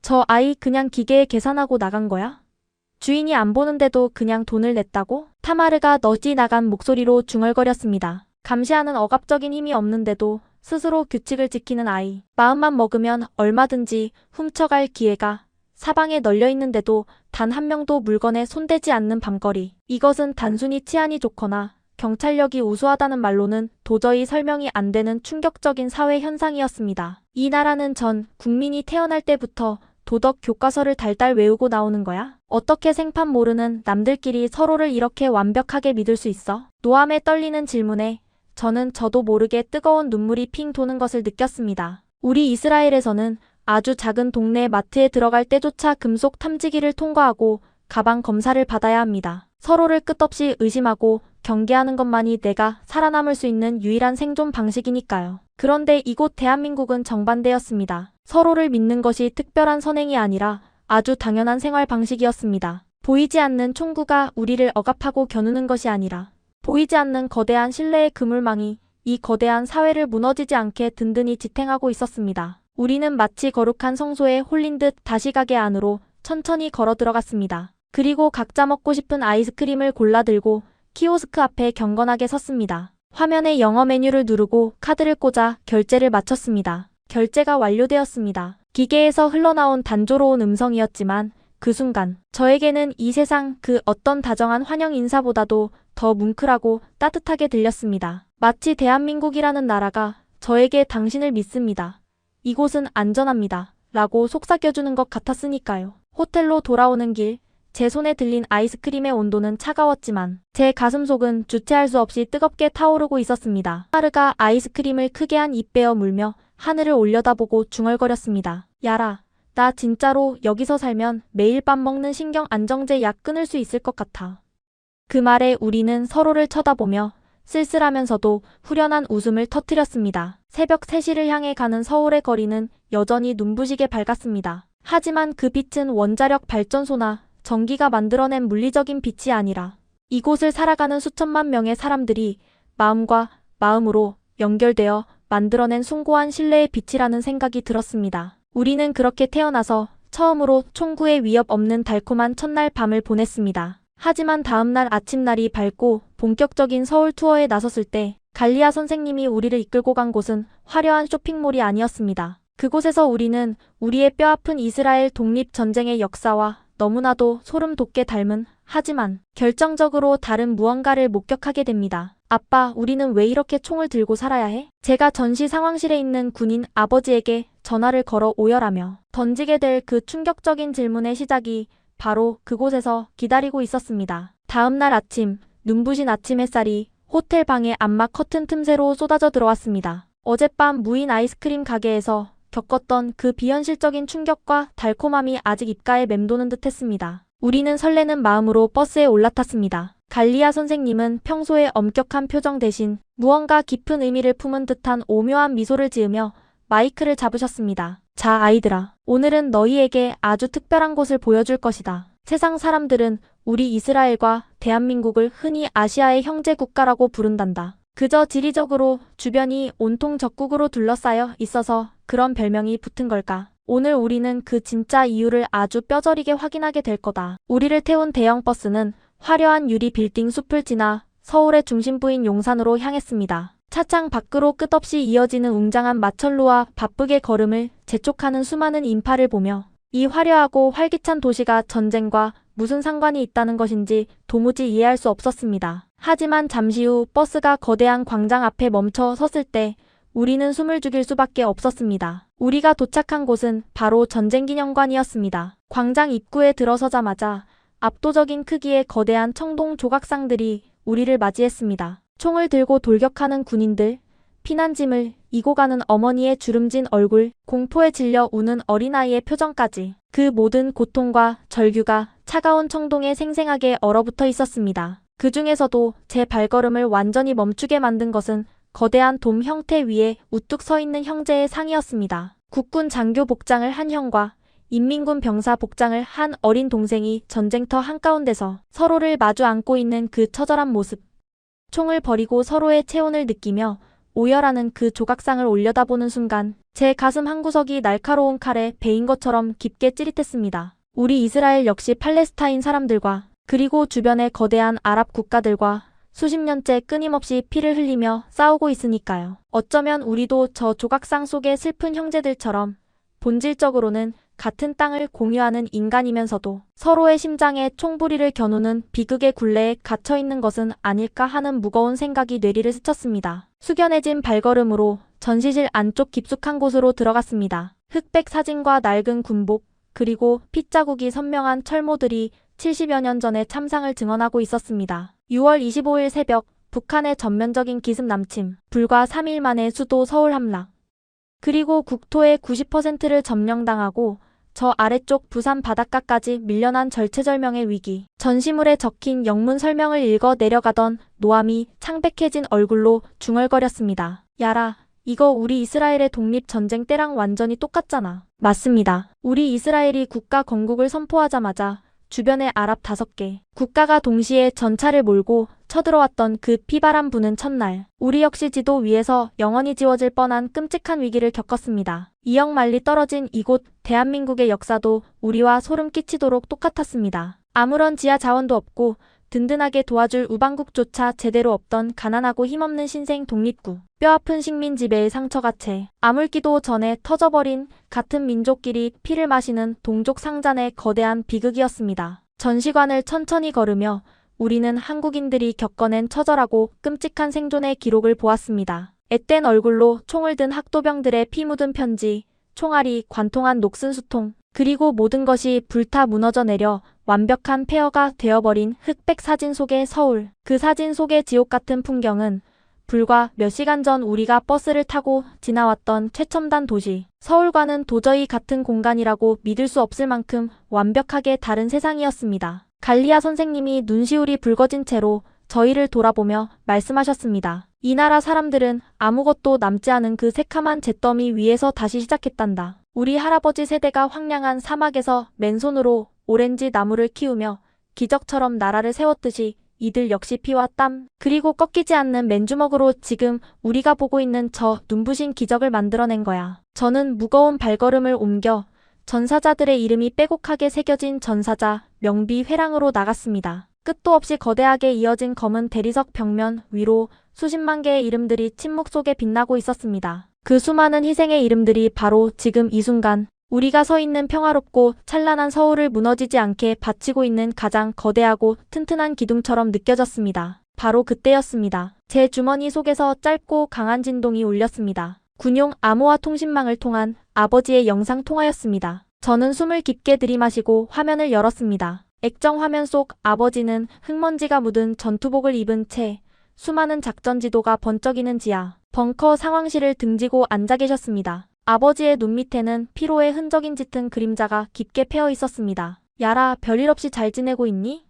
저 아이 그냥 기계에 계산하고 나간 거야? 주인이 안 보는데도 그냥 돈을 냈다고? 타마르가 너지 나간 목소리로 중얼거렸습니다. 감시하는 억압적인 힘이 없는데도 스스로 규칙을 지키는 아이. 마음만 먹으면 얼마든지 훔쳐갈 기회가 사방에 널려 있는데도 단 한 명도 물건에 손대지 않는 밤거리. 이것은 단순히 치안이 좋거나 경찰력이 우수하다는 말로는 도저히 설명이 안 되는 충격적인 사회 현상이었습니다. 이 나라는 전 국민이 태어날 때부터 도덕 교과서를 달달 외우고 나오는 거야? 어떻게 생판 모르는 남들끼리 서로를 이렇게 완벽하게 믿을 수 있어? 노암에 떨리는 질문에 저도 모르게 뜨거운 눈물이 핑 도는 것을 느꼈습니다. 우리 이스라엘에서는 아주 작은 동네 마트에 들어갈 때조차 금속 탐지기를 통과하고 가방 검사를 받아야 합니다. 서로를 끝없이 의심하고 경계하는 것만이 내가 살아남을 수 있는 유일한 생존 방식이니까요. 그런데 이곳 대한민국은 정반대였습니다. 서로를 믿는 것이 특별한 선행이 아니라 아주 당연한 생활 방식이었습니다. 보이지 않는 총구가 우리를 억압하고 겨누는 것이 아니라 보이지 않는 거대한 신뢰의 그물망이 이 거대한 사회를 무너지지 않게 든든히 지탱하고 있었습니다. 우리는 마치 거룩한 성소에 홀린 듯 다시 가게 안으로 천천히 걸어 들어갔습니다. 그리고 각자 먹고 싶은 아이스크림을 골라 들고 키오스크 앞에 경건하게 섰습니다. 화면에 영어 메뉴를 누르고 카드를 꽂아 결제를 마쳤습니다. 결제가 완료되었습니다. 기계에서 흘러나온 단조로운 음성이었지만 그 순간 저에게는 이 세상 그 어떤 다정한 환영 인사보다도 더 뭉클하고 따뜻하게 들렸습니다. 마치 대한민국이라는 나라가 저에게 당신을 믿습니다. 이곳은 안전합니다. 라고 속삭여주는 것 같았으니까요. 호텔로 돌아오는 길, 제 손에 들린 아이스크림의 온도는 차가웠지만 제 가슴속은 주체할 수 없이 뜨겁게 타오르고 있었습니다. 하르가 아이스크림을 크게 한 입 베어 물며 하늘을 올려다보고 중얼거렸습니다. 야라, 나 진짜로 여기서 살면 매일 밥 먹는 신경 안정제 약 끊을 수 있을 것 같아. 그 말에 우리는 서로를 쳐다보며 쓸쓸하면서도 후련한 웃음을 터뜨렸습니다. 새벽 3시를 향해 가는 서울의 거리는 여전히 눈부시게 밝았습니다. 하지만 그 빛은 원자력 발전소나 전기가 만들어낸 물리적인 빛이 아니라 이곳을 살아가는 수천만 명의 사람들이 마음과 마음으로 연결되어 만들어낸 숭고한 신뢰의 빛이라는 생각이 들었습니다. 우리는 그렇게 태어나서 처음으로 총구의 위협 없는 달콤한 첫날 밤을 보냈습니다. 하지만 다음날 아침날이 밝고 본격적인 서울 투어에 나섰을 때 갈리아 선생님이 우리를 이끌고 간 곳은 화려한 쇼핑몰이 아니었습니다. 그곳에서 우리는 우리의 뼈아픈 이스라엘 독립전쟁의 역사와 너무나도 소름 돋게 닮은 하지만 결정적으로 다른 무언가를 목격하게 됩니다. 아빠, 우리는 왜 이렇게 총을 들고 살아야 해? 제가 전시 상황실에 있는 군인 아버지에게 전화를 걸어 오열하며 던지게 될 그 충격적인 질문의 시작이 바로 그곳에서 기다리고 있었습니다. 다음날 아침, 눈부신 아침 햇살이 호텔 방의 암막 커튼 틈새로 쏟아져 들어왔습니다. 어젯밤 무인 아이스크림 가게에서 겪었던 그 비현실적인 충격과 달콤함이 아직 입가에 맴도는 듯 했습니다. 우리는 설레는 마음으로 버스에 올라탔습니다. 갈리아 선생님은 평소의 엄격한 표정 대신 무언가 깊은 의미를 품은 듯한 오묘한 미소를 지으며 마이크를 잡으셨습니다. 자, 아이들아. 오늘은 너희에게 아주 특별한 곳을 보여줄 것이다. 세상 사람들은 우리 이스라엘과 대한민국을 흔히 아시아의 형제 국가라고 부른단다. 그저 지리적으로 주변이 온통 적국으로 둘러싸여 있어서 그런 별명이 붙은 걸까? 오늘 우리는 그 진짜 이유를 아주 뼈저리게 확인하게 될 거다. 우리를 태운 대형 버스는 화려한 유리 빌딩 숲을 지나 서울의 중심부인 용산으로 향했습니다. 차창 밖으로 끝없이 이어지는 웅장한 마천루와 바쁘게 걸음을 재촉하는 수많은 인파를 보며 이 화려하고 활기찬 도시가 전쟁과 무슨 상관이 있다는 것인지 도무지 이해할 수 없었습니다. 하지만 잠시 후 버스가 거대한 광장 앞에 멈춰 섰을 때 우리는 숨을 죽일 수밖에 없었습니다. 우리가 도착한 곳은 바로 전쟁기념관이었습니다. 광장 입구에 들어서자마자 압도적인 크기의 거대한 청동 조각상들이 우리를 맞이했습니다. 총을 들고 돌격하는 군인들, 피난짐을 이고 가는 어머니의 주름진 얼굴, 공포에 질려 우는 어린아이의 표정까지 그 모든 고통과 절규가 차가운 청동에 생생하게 얼어붙어 있었습니다. 그 중에서도 제 발걸음을 완전히 멈추게 만든 것은 거대한 돔 형태 위에 우뚝 서 있는 형제의 상이었습니다. 국군 장교 복장을 한 형과 인민군 병사 복장을 한 어린 동생이 전쟁터 한가운데서 서로를 마주 안고 있는 그 처절한 모습. 총을 버리고 서로의 체온을 느끼며 오열하는 그 조각상을 올려다보는 순간 제 가슴 한구석이 날카로운 칼에 베인 것처럼 깊게 찌릿했습니다. 우리 이스라엘 역시 팔레스타인 사람들과 그리고 주변의 거대한 아랍 국가들과 수십 년째 끊임없이 피를 흘리며 싸우고 있으니까요. 어쩌면 우리도 저 조각상 속의 슬픈 형제들처럼 본질적으로는 같은 땅을 공유하는 인간이면서도 서로의 심장에 총부리를 겨누는 비극의 굴레에 갇혀있는 것은 아닐까 하는 무거운 생각이 뇌리를 스쳤습니다. 숙연해진 발걸음으로 전시실 안쪽 깊숙한 곳으로 들어갔습니다. 흑백 사진과 낡은 군복, 그리고 핏자국이 선명한 철모들이 70여 년 전의 참상을 증언하고 있었습니다. 6월 25일 새벽, 북한의 전면적인 기습 남침, 불과 3일 만에 수도 서울 함락. 그리고 국토의 90%를 점령당하고 저 아래쪽 부산 바닷가까지 밀려난 절체절명의 위기. 전시물에 적힌 영문 설명을 읽어 내려가던 노암이 창백해진 얼굴로 중얼거렸습니다. 야라, 이거 우리 이스라엘의 독립전쟁 때랑 완전히 똑같잖아. 맞습니다. 우리 이스라엘이 국가 건국을 선포하자마자 주변의 아랍 5개 국가가 동시에 전차를 몰고 쳐들어왔던 그 피바람 부는 첫날, 우리 역시 지도 위에서 영원히 지워질 뻔한 끔찍한 위기를 겪었습니다. 2억 마일리 떨어진 이곳 대한민국의 역사도 우리와 소름 끼치도록 똑같았습니다. 아무런 지하 자원도 없고 든든하게 도와줄 우방국조차 제대로 없던 가난하고 힘없는 신생 독립구. 뼈아픈 식민 지배의 상처가 채 아물기도 전에 터져버린 같은 민족끼리 피를 마시는 동족 상잔의 거대한 비극이었습니다. 전시관을 천천히 걸으며 우리는 한국인들이 겪어낸 처절하고 끔찍한 생존의 기록을 보았습니다. 앳된 얼굴로 총을 든 학도병들의 피 묻은 편지, 총알이 관통한 녹슨 수통, 그리고 모든 것이 불타 무너져 내려 완벽한 폐허가 되어버린 흑백 사진 속의 서울. 그 사진 속의 지옥 같은 풍경은 불과 몇 시간 전 우리가 버스를 타고 지나왔던 최첨단 도시 서울과는 도저히 같은 공간이라고 믿을 수 없을 만큼 완벽하게 다른 세상이었습니다. 갈리아 선생님이 눈시울이 붉어진 채로 저희를 돌아보며 말씀하셨습니다. 이 나라 사람들은 아무것도 남지 않은 그 새카만 잿더미 위에서 다시 시작했단다. 우리 할아버지 세대가 황량한 사막에서 맨손으로 오렌지 나무를 키우며 기적처럼 나라를 세웠듯이 이들 역시 피와 땀, 그리고 꺾이지 않는 맨주먹으로 지금 우리가 보고 있는 저 눈부신 기적을 만들어낸 거야. 저는 무거운 발걸음을 옮겨 전사자들의 이름이 빼곡하게 새겨진 전사자 명비 회랑으로 나갔습니다. 끝도 없이 거대하게 이어진 검은 대리석 벽면 위로 수십만 개의 이름들이 침묵 속에 빛나고 있었습니다. 그 수많은 희생의 이름들이 바로 지금 이 순간 우리가 서 있는 평화롭고 찬란한 서울을 무너지지 않게 받치고 있는 가장 거대하고 튼튼한 기둥처럼 느껴졌습니다. 바로 그때였습니다. 제 주머니 속에서 짧고 강한 진동이 울렸습니다. 군용 암호화 통신망을 통한 아버지의 영상 통화였습니다. 저는 숨을 깊게 들이마시고 화면을 열었습니다. 액정 화면 속 아버지는 흙먼지가 묻은 전투복을 입은 채 수많은 작전 지도가 번쩍이는 지하 벙커 상황실을 등지고 앉아 계셨습니다. 아버지의 눈 밑에는 피로의 흔적인 짙은 그림자가 깊게 패어 있었습니다. 야라, 별일 없이 잘 지내고 있니?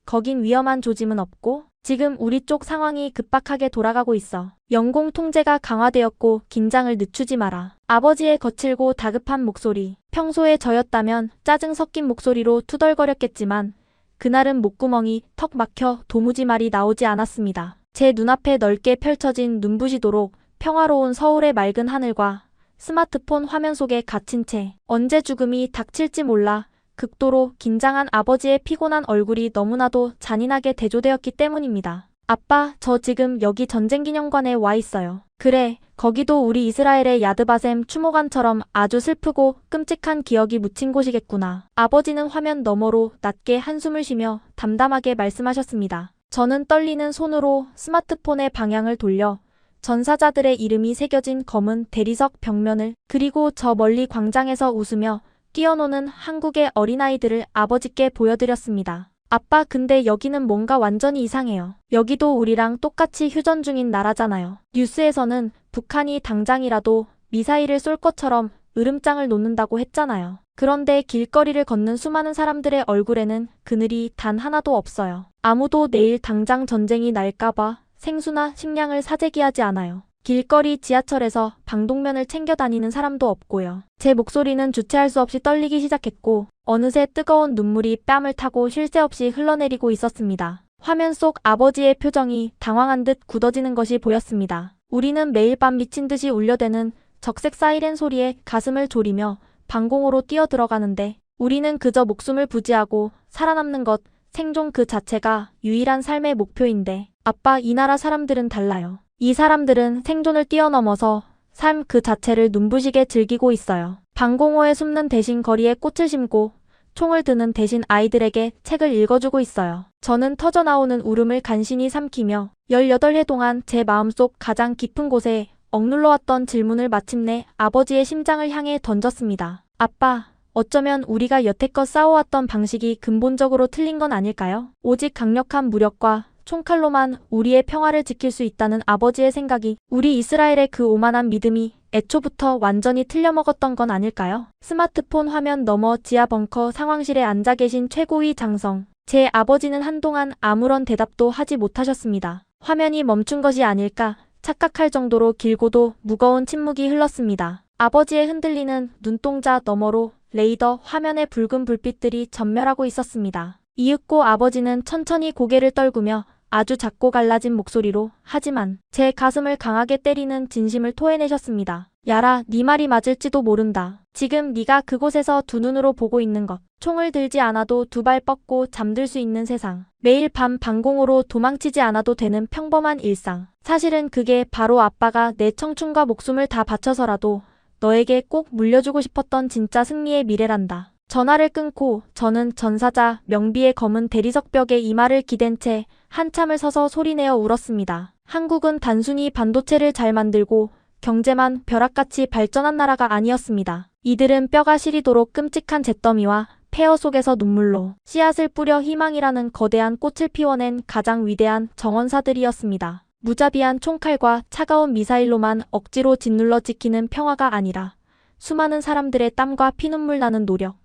거긴 위험한 조짐은 없고 지금 우리 쪽 상황이 급박하게 돌아가고 있어. 영공 통제가 강화되었고 긴장을 늦추지 마라. 아버지의 거칠고 다급한 목소리. 평소에 저였다면 짜증 섞인 목소리로 투덜거렸겠지만 그날은 목구멍이 턱 막혀 도무지 말이 나오지 않았습니다. 제 눈앞에 넓게 펼쳐진 눈부시도록 평화로운 서울의 맑은 하늘과 스마트폰 화면 속에 갇힌 채 언제 죽음이 닥칠지 몰라 극도로 긴장한 아버지의 피곤한 얼굴이 너무나도 잔인하게 대조되었기 때문입니다. 아빠, 저 지금 여기 전쟁기념관에 와 있어요. 그래, 거기도 우리 이스라엘의 야드바셈 추모관처럼 아주 슬프고 끔찍한 기억이 묻힌 곳이겠구나. 아버지는 화면 너머로 낮게 한숨을 쉬며 담담하게 말씀하셨습니다. 저는 떨리는 손으로 스마트폰의 방향을 돌려 전사자들의 이름이 새겨진 검은 대리석 벽면을, 그리고 저 멀리 광장에서 웃으며 뛰어노는 한국의 어린아이들을 아버지께 보여드렸습니다. 아빠, 근데 여기는 뭔가 완전히 이상해요. 여기도 우리랑 똑같이 휴전 중인 나라잖아요. 뉴스에서는 북한이 당장이라도 미사일을 쏠 것처럼 으름장을 놓는다고 했잖아요. 그런데 길거리를 걷는 수많은 사람들의 얼굴에는 그늘이 단 하나도 없어요. 아무도 내일 당장 전쟁이 날까봐 생수나 식량을 사재기하지 않아요. 길거리 지하철에서 방독면을 챙겨 다니는 사람도 없고요. 제 목소리는 주체할 수 없이 떨리기 시작했고 어느새 뜨거운 눈물이 뺨을 타고 쉴 새 없이 흘러내리고 있었습니다. 화면 속 아버지의 표정이 당황한 듯 굳어지는 것이 보였습니다. 우리는 매일 밤 미친 듯이 울려대는 적색 사이렌 소리에 가슴을 졸이며 방공호로 뛰어들어가는데 우리는 그저 목숨을 부지하고 살아남는 것, 생존 그 자체가 유일한 삶의 목표인데 아빠, 이 나라 사람들은 달라요. 이 사람들은 생존을 뛰어넘어서 삶 그 자체를 눈부시게 즐기고 있어요. 방공호에 숨는 대신 거리에 꽃을 심고 총을 드는 대신 아이들에게 책을 읽어주고 있어요. 저는 터져나오는 울음을 간신히 삼키며 18해 동안 제 마음속 가장 깊은 곳에 억눌러왔던 질문을 마침내 아버지의 심장을 향해 던졌습니다. 아빠, 어쩌면 우리가 여태껏 싸워왔던 방식이 근본적으로 틀린 건 아닐까요? 오직 강력한 무력과 총칼로만 우리의 평화를 지킬 수 있다는 아버지의 생각이, 우리 이스라엘의 그 오만한 믿음이 애초부터 완전히 틀려먹었던 건 아닐까요? 스마트폰 화면 너머 지하 벙커 상황실에 앉아 계신 최고위 장성. 제 아버지는 한동안 아무런 대답도 하지 못하셨습니다. 화면이 멈춘 것이 아닐까 착각할 정도로 길고도 무거운 침묵이 흘렀습니다. 아버지의 흔들리는 눈동자 너머로 레이더 화면의 붉은 불빛들이 전멸하고 있었습니다. 이윽고 아버지는 천천히 고개를 떨구며 아주 작고 갈라진 목소리로 하지만 제 가슴을 강하게 때리는 진심을 토해내셨습니다. 야라, 네 말이 맞을지도 모른다. 지금 네가 그곳에서 두 눈으로 보고 있는 것. 총을 들지 않아도 두 발 뻗고 잠들 수 있는 세상. 매일 밤 방공호로 도망치지 않아도 되는 평범한 일상. 사실은 그게 바로 아빠가 내 청춘과 목숨을 다 바쳐서라도 너에게 꼭 물려주고 싶었던 진짜 승리의 미래란다. 전화를 끊고 저는 전사자 명비의 검은 대리석 벽에 이마를 기댄 채 한참을 서서 소리내어 울었습니다. 한국은 단순히 반도체를 잘 만들고 경제만 벼락같이 발전한 나라가 아니었습니다. 이들은 뼈가 시리도록 끔찍한 잿더미와 폐허 속에서 눈물로 씨앗을 뿌려 희망이라는 거대한 꽃을 피워낸 가장 위대한 정원사들이었습니다. 무자비한 총칼과 차가운 미사일로만 억지로 짓눌러 지키는 평화가 아니라 수많은 사람들의 땀과 피눈물 나는 노력,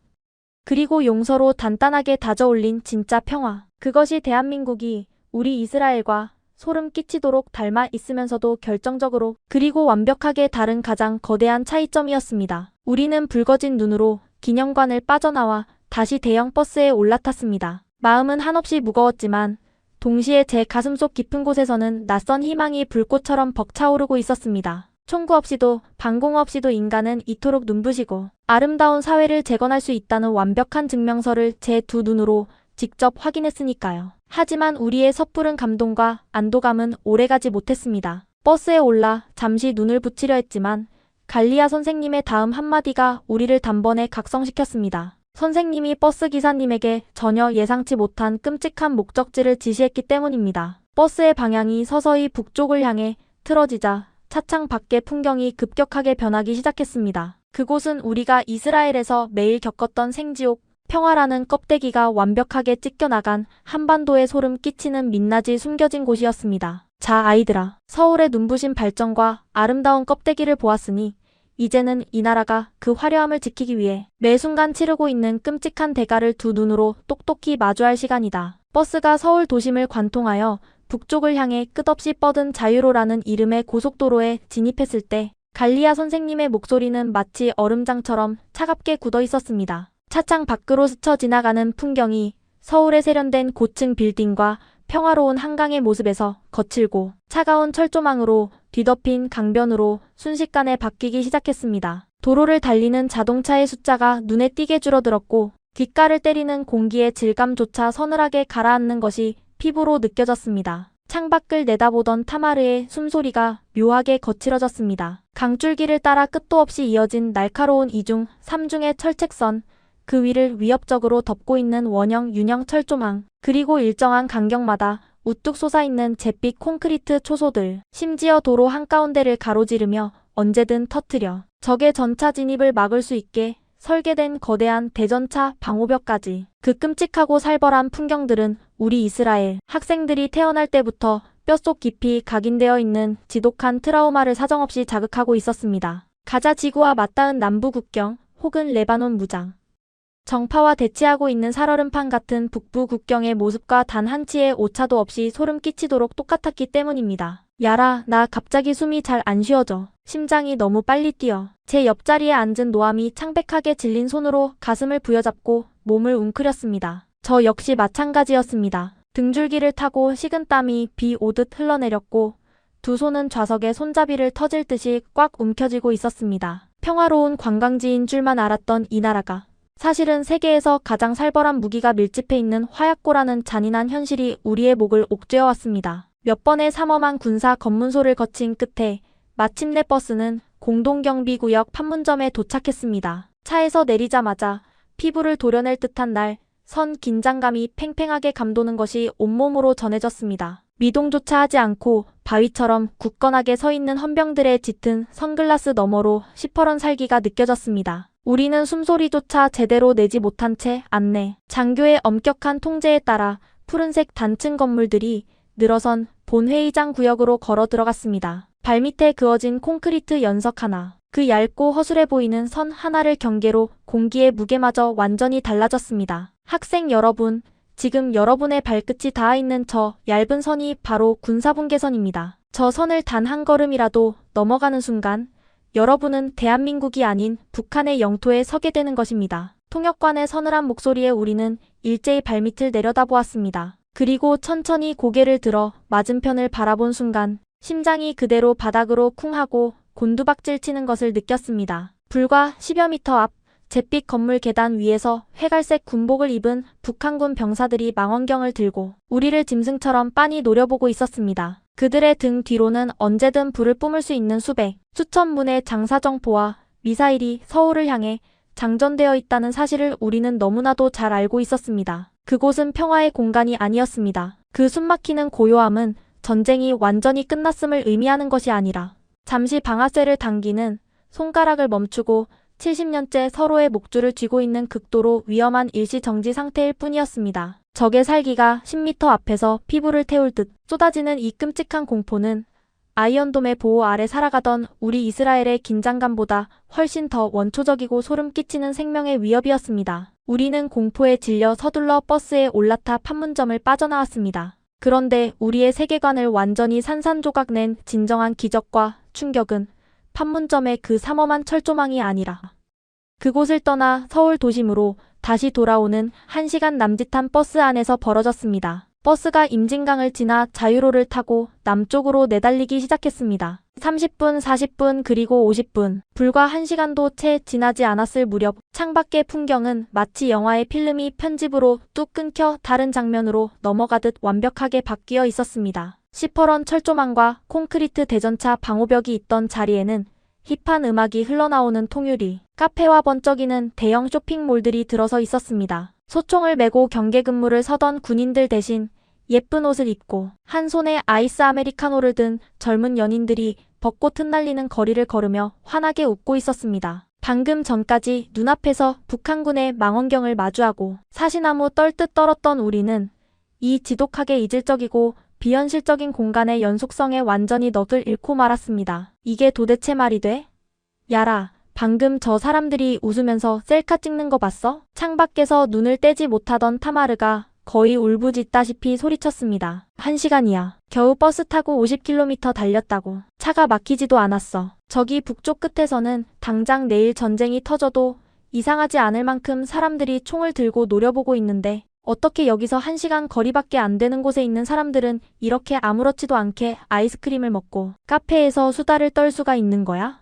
그리고 용서로 단단하게 다져올린 진짜 평화. 그것이 대한민국이 우리 이스라엘과 소름 끼치도록 닮아 있으면서도 결정적으로 그리고 완벽하게 다른 가장 거대한 차이점이었습니다. 우리는 붉어진 눈으로 기념관을 빠져나와 다시 대형 버스에 올라탔습니다. 마음은 한없이 무거웠지만 동시에 제 가슴속 깊은 곳에서는 낯선 희망이 불꽃처럼 벅차오르고 있었습니다. 총구 없이도 방공 없이도 인간은 이토록 눈부시고 아름다운 사회를 재건할 수 있다는 완벽한 증명서를 제 두 눈으로 직접 확인했으니까요. 하지만 우리의 섣부른 감동과 안도감은 오래가지 못했습니다. 버스에 올라 잠시 눈을 붙이려 했지만 갈리아 선생님의 다음 한마디가 우리를 단번에 각성시켰습니다. 선생님이 버스 기사님에게 전혀 예상치 못한 끔찍한 목적지를 지시했기 때문입니다. 버스의 방향이 서서히 북쪽을 향해 틀어지자 차창 밖의 풍경이 급격하게 변하기 시작했습니다. 그곳은 우리가 이스라엘에서 매일 겪었던 생지옥, 평화라는 껍데기가 완벽하게 찢겨나간 한반도에 소름 끼치는 민낯이 숨겨진 곳이었습니다. 자, 아이들아. 서울의 눈부신 발전과 아름다운 껍데기를 보았으니 이제는 이 나라가 그 화려함을 지키기 위해 매 순간 치르고 있는 끔찍한 대가를 두 눈으로 똑똑히 마주할 시간이다. 버스가 서울 도심을 관통하여 북쪽을 향해 끝없이 뻗은 자유로라는 이름의 고속도로에 진입했을 때 갈리아 선생님의 목소리는 마치 얼음장처럼 차갑게 굳어 있었습니다. 차창 밖으로 스쳐 지나가는 풍경이 서울의 세련된 고층 빌딩과 평화로운 한강의 모습에서 거칠고 차가운 철조망으로 뒤덮인 강변으로 순식간에 바뀌기 시작했습니다. 도로를 달리는 자동차의 숫자가 눈에 띄게 줄어들었고 귓가를 때리는 공기의 질감조차 서늘하게 가라앉는 것이 피부로 느껴졌습니다. 창밖을 내다보던 타마르의 숨소리가 묘하게 거칠어졌습니다. 강줄기를 따라 끝도 없이 이어진 날카로운 이중, 삼중의 철책선, 그 위를 위협적으로 덮고 있는 원형 유령 철조망, 그리고 일정한 간격마다 우뚝 솟아있는 잿빛 콘크리트 초소들, 심지어 도로 한가운데를 가로지르며 언제든 터뜨려 적의 전차 진입을 막을 수 있게 설계된 거대한 대전차 방호벽까지. 그 끔찍하고 살벌한 풍경들은 우리 이스라엘 학생들이 태어날 때부터 뼛속 깊이 각인되어 있는 지독한 트라우마를 사정없이 자극하고 있었습니다. 가자 지구와 맞닿은 남부 국경 혹은 레바논 무장 정파와 대치하고 있는 살얼음판 같은 북부 국경의 모습과 단 한치의 오차도 없이 소름 끼치도록 똑같았기 때문입니다. 야라, 나 갑자기 숨이 잘 안 쉬어져. 심장이 너무 빨리 뛰어. 제 옆자리에 앉은 노암이 창백하게 질린 손으로 가슴을 부여잡고 몸을 웅크렸습니다. 저 역시 마찬가지였습니다. 등줄기를 타고 식은땀이 비 오듯 흘러내렸고 두 손은 좌석에 손잡이를 터질 듯이 꽉 움켜쥐고 있었습니다. 평화로운 관광지인 줄만 알았던 이 나라가 사실은 세계에서 가장 살벌한 무기가 밀집해 있는 화약고라는 잔인한 현실이 우리의 목을 옥죄어왔습니다. 몇 번의 삼엄한 군사 검문소를 거친 끝에 마침내 버스는 공동경비구역 판문점에 도착했습니다. 차에서 내리자마자 피부를 도려낼 듯한 날 선 긴장감이 팽팽하게 감도는 것이 온몸으로 전해졌습니다. 미동조차 하지 않고 바위처럼 굳건하게 서 있는 헌병들의 짙은 선글라스 너머로 시퍼런 살기가 느껴졌습니다. 우리는 숨소리조차 제대로 내지 못한 채 안내 장교의 엄격한 통제에 따라 푸른색 단층 건물들이 늘어선 본회의장 구역으로 걸어 들어갔습니다. 발밑에 그어진 콘크리트 연석 하나, 그 얇고 허술해 보이는 선 하나를 경계로 공기의 무게마저 완전히 달라졌습니다. 학생 여러분, 지금 여러분의 발끝이 닿아 있는 저 얇은 선이 바로 군사분계선입니다. 저 선을 단 한 걸음이라도 넘어가는 순간 여러분은 대한민국이 아닌 북한의 영토에 서게 되는 것입니다. 통역관의 서늘한 목소리에 우리는 일제히 발밑을 내려다보았습니다. 그리고 천천히 고개를 들어 맞은편을 바라본 순간 심장이 그대로 바닥으로 쿵 하고 곤두박질 치는 것을 느꼈습니다. 불과 10여 미터 앞 잿빛 건물 계단 위에서 회갈색 군복을 입은 북한군 병사들이 망원경을 들고 우리를 짐승처럼 빤히 노려보고 있었습니다. 그들의 등 뒤로는 언제든 불을 뿜을 수 있는 수천 문의 장사정포와 미사일이 서울을 향해 장전되어 있다는 사실을 우리는 너무나도 잘 알고 있었습니다. 그곳은 평화의 공간이 아니었습니다. 그 숨막히는 고요함은 전쟁이 완전히 끝났음을 의미하는 것이 아니라 잠시 방아쇠를 당기는 손가락을 멈추고 70년째 서로의 목줄을 쥐고 있는 극도로 위험한 일시정지 상태일 뿐이었습니다. 적의 살기가 10m 앞에서 피부를 태울 듯 쏟아지는 이 끔찍한 공포는 아이언돔의 보호 아래 살아가던 우리 이스라엘의 긴장감보다 훨씬 더 원초적이고 소름 끼치는 생명의 위협이었습니다. 우리는 공포에 질려 서둘러 버스에 올라타 판문점을 빠져나왔습니다. 그런데 우리의 세계관을 완전히 산산조각낸 진정한 기적과 충격은 판문점의 그 삼엄한 철조망이 아니라 그곳을 떠나 서울 도심으로 다시 돌아오는 1시간 남짓한 버스 안에서 벌어졌습니다. 버스가 임진강을 지나 자유로를 타고 남쪽으로 내달리기 시작했습니다. 30분, 40분, 그리고 50분. 불과 1시간도 채 지나지 않았을 무렵 창밖의 풍경은 마치 영화의 필름이 편집으로 뚝 끊겨 다른 장면으로 넘어가듯 완벽하게 바뀌어 있었습니다. 시퍼런 철조망과 콘크리트 대전차 방호벽이 있던 자리에는 힙한 음악이 흘러나오는 통유리, 카페와 번쩍이는 대형 쇼핑몰들이 들어서 있었습니다. 소총을 메고 경계 근무를 서던 군인들 대신 예쁜 옷을 입고 한 손에 아이스 아메리카노를 든 젊은 연인들이 벚꽃 흩날리는 거리를 걸으며 환하게 웃고 있었습니다. 방금 전까지 눈앞에서 북한군의 망원경을 마주하고 사시나무 떨듯 떨었던 우리는 이 지독하게 이질적이고 비현실적인 공간의 연속성에 완전히 넋을 잃고 말았습니다. 이게 도대체 말이 돼? 야라, 방금 저 사람들이 웃으면서 셀카 찍는 거 봤어? 창밖에서 눈을 떼지 못하던 타마르가 거의 울부짖다시피 소리쳤습니다. 1시간이야. 겨우 버스 타고 50km 달렸다고. 차가 막히지도 않았어. 저기 북쪽 끝에서는 당장 내일 전쟁이 터져도 이상하지 않을 만큼 사람들이 총을 들고 노려보고 있는데 어떻게 여기서 1시간 거리밖에 안 되는 곳에 있는 사람들은 이렇게 아무렇지도 않게 아이스크림을 먹고 카페에서 수다를 떨 수가 있는 거야?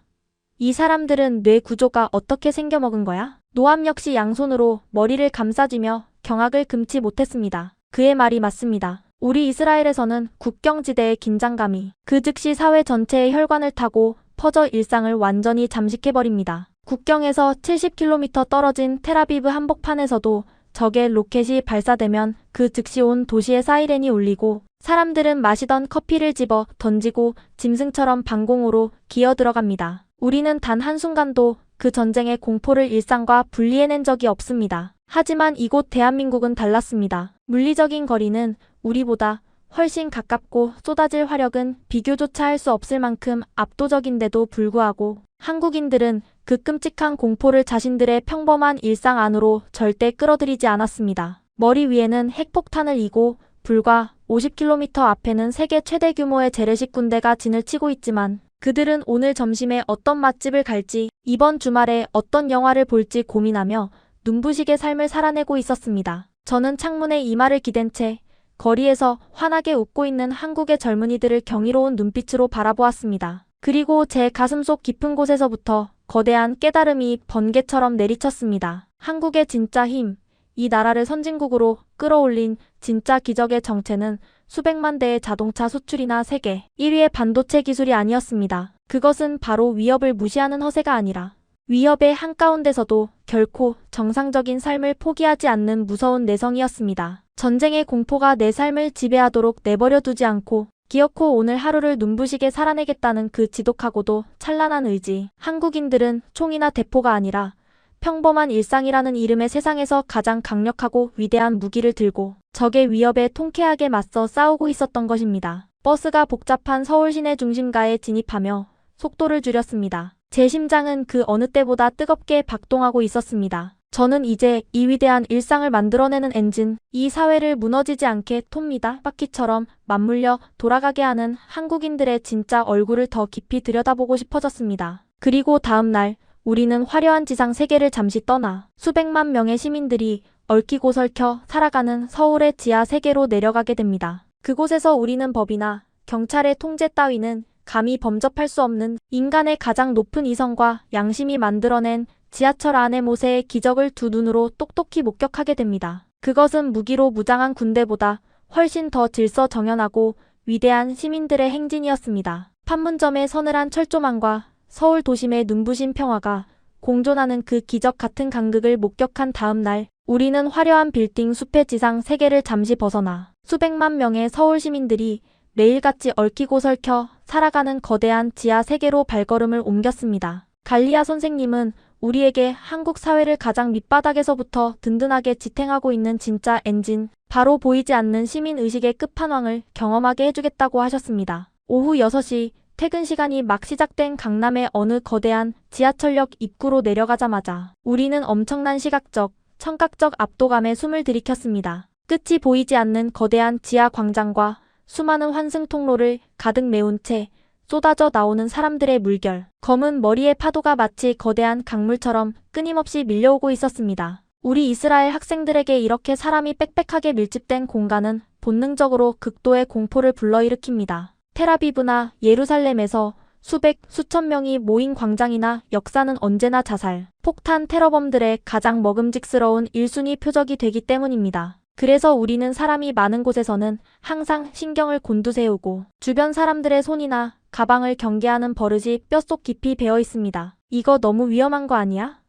이 사람들은 뇌 구조가 어떻게 생겨먹은 거야? 노암 역시 양손으로 머리를 감싸쥐며 경악을 금치 못했습니다. 그의 말이 맞습니다. 우리 이스라엘에서는 국경지대의 긴장감이 그 즉시 사회 전체의 혈관을 타고 퍼져 일상을 완전히 잠식해버립니다. 국경에서 70km 떨어진 텔아비브 한복판에서도 적의 로켓이 발사되면 그 즉시 온 도시의 사이렌이 울리고 사람들은 마시던 커피를 집어 던지고 짐승처럼 방공호로 기어 들어갑니다. 우리는 단 한순간도 그 전쟁의 공포를 일상과 분리해낸 적이 없습니다. 하지만 이곳 대한민국은 달랐습니다. 물리적인 거리는 우리보다 훨씬 가깝고 쏟아질 화력은 비교조차 할 수 없을 만큼 압도적인데도 불구하고 한국인들은 그 끔찍한 공포를 자신들의 평범한 일상 안으로 절대 끌어들이지 않았습니다. 머리 위에는 핵폭탄을 이고 불과 50km 앞에는 세계 최대 규모의 재래식 군대가 진을 치고 있지만 그들은 오늘 점심에 어떤 맛집을 갈지 이번 주말에 어떤 영화를 볼지 고민하며 눈부시게 삶을 살아내고 있었습니다. 저는 창문에 이마를 기댄 채 거리에서 환하게 웃고 있는 한국의 젊은이들을 경이로운 눈빛으로 바라보았습니다. 그리고 제 가슴속 깊은 곳에서부터 거대한 깨달음이 번개처럼 내리쳤습니다. 한국의 진짜 힘, 이 나라를 선진국으로 끌어올린 진짜 기적의 정체는 수백만 대의 자동차 수출이나 세계 1위의 반도체 기술이 아니었습니다. 그것은 바로 위협을 무시하는 허세가 아니라 위협의 한가운데서도 결코 정상적인 삶을 포기하지 않는 무서운 내성이었습니다. 전쟁의 공포가 내 삶을 지배하도록 내버려 두지 않고 기어코 오늘 하루를 눈부시게 살아내겠다는 그 지독하고도 찬란한 의지. 한국인들은 총이나 대포가 아니라 평범한 일상이라는 이름의 세상에서 가장 강력하고 위대한 무기를 들고 적의 위협에 통쾌하게 맞서 싸우고 있었던 것입니다. 버스가 복잡한 서울 시내 중심가에 진입하며 속도를 줄였습니다. 제 심장은 그 어느 때보다 뜨겁게 박동하고 있었습니다. 저는 이제 이 위대한 일상을 만들어내는 엔진, 이 사회를 무너지지 않게 톱니다. 바퀴처럼 맞물려 돌아가게 하는 한국인들의 진짜 얼굴을 더 깊이 들여다보고 싶어졌습니다. 그리고 다음 날 우리는 화려한 지상 세계를 잠시 떠나 수백만 명의 시민들이 얽히고 설켜 살아가는 서울의 지하 세계로 내려가게 됩니다. 그곳에서 우리는 법이나 경찰의 통제 따위는 감히 범접할 수 없는 인간의 가장 높은 이성과 양심이 만들어낸 지하철 안의 모세의 기적을 두 눈으로 똑똑히 목격하게 됩니다. 그것은 무기로 무장한 군대보다 훨씬 더 질서 정연하고 위대한 시민들의 행진이었습니다. 판문점의 서늘한 철조망과 서울 도심의 눈부신 평화가 공존하는 그 기적 같은 간극을 목격한 다음 날, 우리는 화려한 빌딩 숲의 지상 세계를 잠시 벗어나 수백만 명의 서울 시민들이 매일같이 얽히고 설켜 살아가는 거대한 지하 세계로 발걸음을 옮겼습니다. 갈리아 선생님은 우리에게 한국 사회를 가장 밑바닥에서부터 든든하게 지탱하고 있는 진짜 엔진, 바로 보이지 않는 시민의식의 끝판왕을 경험하게 해주겠다고 하셨습니다. 오후 6시 퇴근 시간이 막 시작된 강남의 어느 거대한 지하철역 입구로 내려가자마자 우리는 엄청난 시각적, 청각적 압도감에 숨을 들이켰습니다. 끝이 보이지 않는 거대한 지하 광장과 수많은 환승 통로를 가득 메운 채 쏟아져 나오는 사람들의 물결, 검은 머리의 파도가 마치 거대한 강물처럼 끊임없이 밀려오고 있었습니다. 우리 이스라엘 학생들에게 이렇게 사람이 빽빽하게 밀집된 공간은 본능적으로 극도의 공포를 불러일으킵니다. 텔아비브나 예루살렘에서 수백, 수천 명이 모인 광장이나 역사는 언제나 자살, 폭탄 테러범들의 가장 먹음직스러운 1순위 표적이 되기 때문입니다. 그래서 우리는 사람이 많은 곳에서는 항상 신경을 곤두세우고 주변 사람들의 손이나 가방을 경계하는 버릇이 뼛속 깊이 배어 있습니다. 이거 너무 위험한 거 아니야?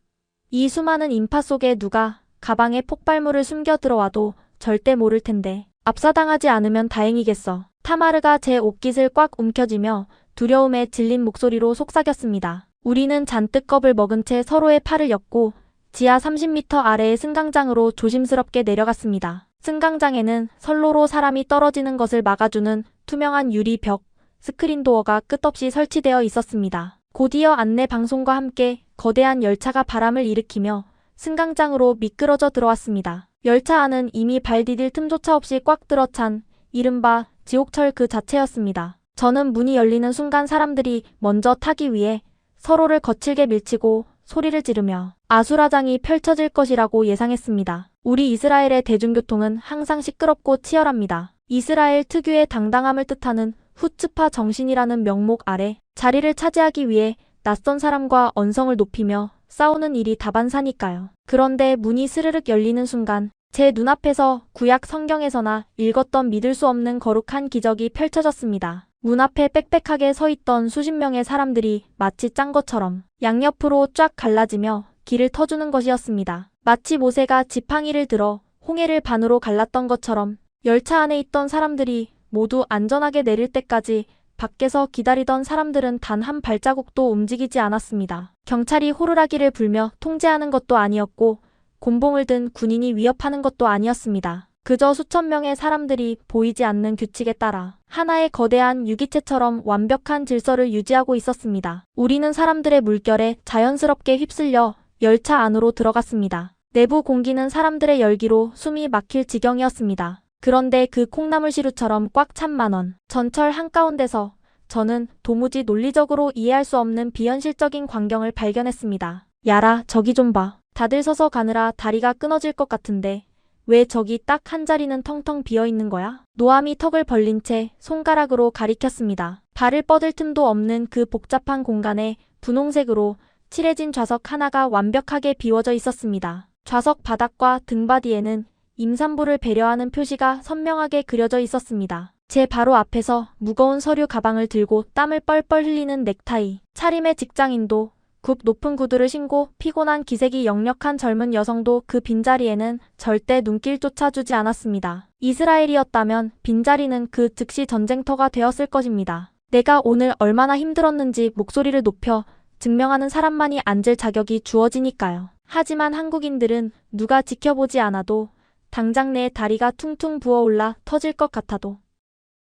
이 수많은 인파 속에 누가 가방에 폭발물을 숨겨 들어와도 절대 모를 텐데 압사당하지 않으면 다행이겠어. 타마르가 제 옷깃을 꽉 움켜쥐며 두려움에 질린 목소리로 속삭였습니다. 우리는 잔뜩 겁을 먹은 채 서로의 팔을 엮고 지하 30m 아래의 승강장으로 조심스럽게 내려갔습니다. 승강장에는 선로로 사람이 떨어지는 것을 막아주는 투명한 유리 벽, 스크린 도어가 끝없이 설치되어 있었습니다. 곧이어 안내 방송과 함께 거대한 열차가 바람을 일으키며 승강장으로 미끄러져 들어왔습니다. 열차 안은 이미 발 디딜 틈조차 없이 꽉 들어찬 이른바 지옥철 그 자체였습니다. 저는 문이 열리는 순간 사람들이 먼저 타기 위해 서로를 거칠게 밀치고 소리를 지르며 아수라장이 펼쳐질 것이라고 예상했습니다. 우리 이스라엘의 대중교통은 항상 시끄럽고 치열합니다. 이스라엘 특유의 당당함을 뜻하는 후츠파 정신이라는 명목 아래 자리를 차지하기 위해 낯선 사람과 언성을 높이며 싸우는 일이 다반사니까요. 그런데 문이 스르륵 열리는 순간 제 눈앞에서 구약 성경에서나 읽었던 믿을 수 없는 거룩한 기적이 펼쳐졌습니다. 문 앞에 빽빽하게 서 있던 수십 명의 사람들이 마치 짠 것처럼 양옆으로 쫙 갈라지며 길을 터주는 것이었습니다. 마치 모세가 지팡이를 들어 홍해를 반으로 갈랐던 것처럼 열차 안에 있던 사람들이 모두 안전하게 내릴 때까지 밖에서 기다리던 사람들은 단 한 발자국도 움직이지 않았습니다. 경찰이 호루라기를 불며 통제하는 것도 아니었고 곤봉을 든 군인이 위협하는 것도 아니었습니다. 그저 수천 명의 사람들이 보이지 않는 규칙에 따라 하나의 거대한 유기체처럼 완벽한 질서를 유지하고 있었습니다. 우리는 사람들의 물결에 자연스럽게 휩쓸려 열차 안으로 들어갔습니다. 내부 공기는 사람들의 열기로 숨이 막힐 지경이었습니다. 그런데 그 콩나물시루처럼 꽉 찬 만원 전철 한가운데서 저는 도무지 논리적으로 이해할 수 없는 비현실적인 광경을 발견했습니다. 야라, 저기 좀 봐. 다들 서서 가느라 다리가 끊어질 것 같은데 왜 저기 딱 한 자리는 텅텅 비어있는 거야? 노암이 턱을 벌린 채 손가락으로 가리켰습니다. 발을 뻗을 틈도 없는 그 복잡한 공간에 분홍색으로 칠해진 좌석 하나가 완벽하게 비워져 있었습니다. 좌석 바닥과 등받이에는 임산부를 배려하는 표시가 선명하게 그려져 있었습니다. 제 바로 앞에서 무거운 서류 가방을 들고 땀을 뻘뻘 흘리는 넥타이, 차림의 직장인도 굽 높은 구두를 신고 피곤한 기색이 역력한 젊은 여성도 그 빈자리에는 절대 눈길조차 주지 않았습니다. 이스라엘이었다면 빈자리는 그 즉시 전쟁터가 되었을 것입니다. 내가 오늘 얼마나 힘들었는지 목소리를 높여 증명하는 사람만이 앉을 자격이 주어지니까요. 하지만 한국인들은 누가 지켜보지 않아도 당장 내 다리가 퉁퉁 부어올라 터질 것 같아도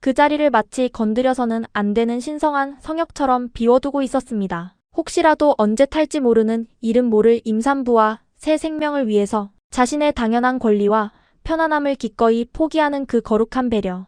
그 자리를 마치 건드려서는 안 되는 신성한 성역처럼 비워두고 있었습니다. 혹시라도 언제 탈지 모르는 이름 모를 임산부와 새 생명을 위해서 자신의 당연한 권리와 편안함을 기꺼이 포기하는 그 거룩한 배려.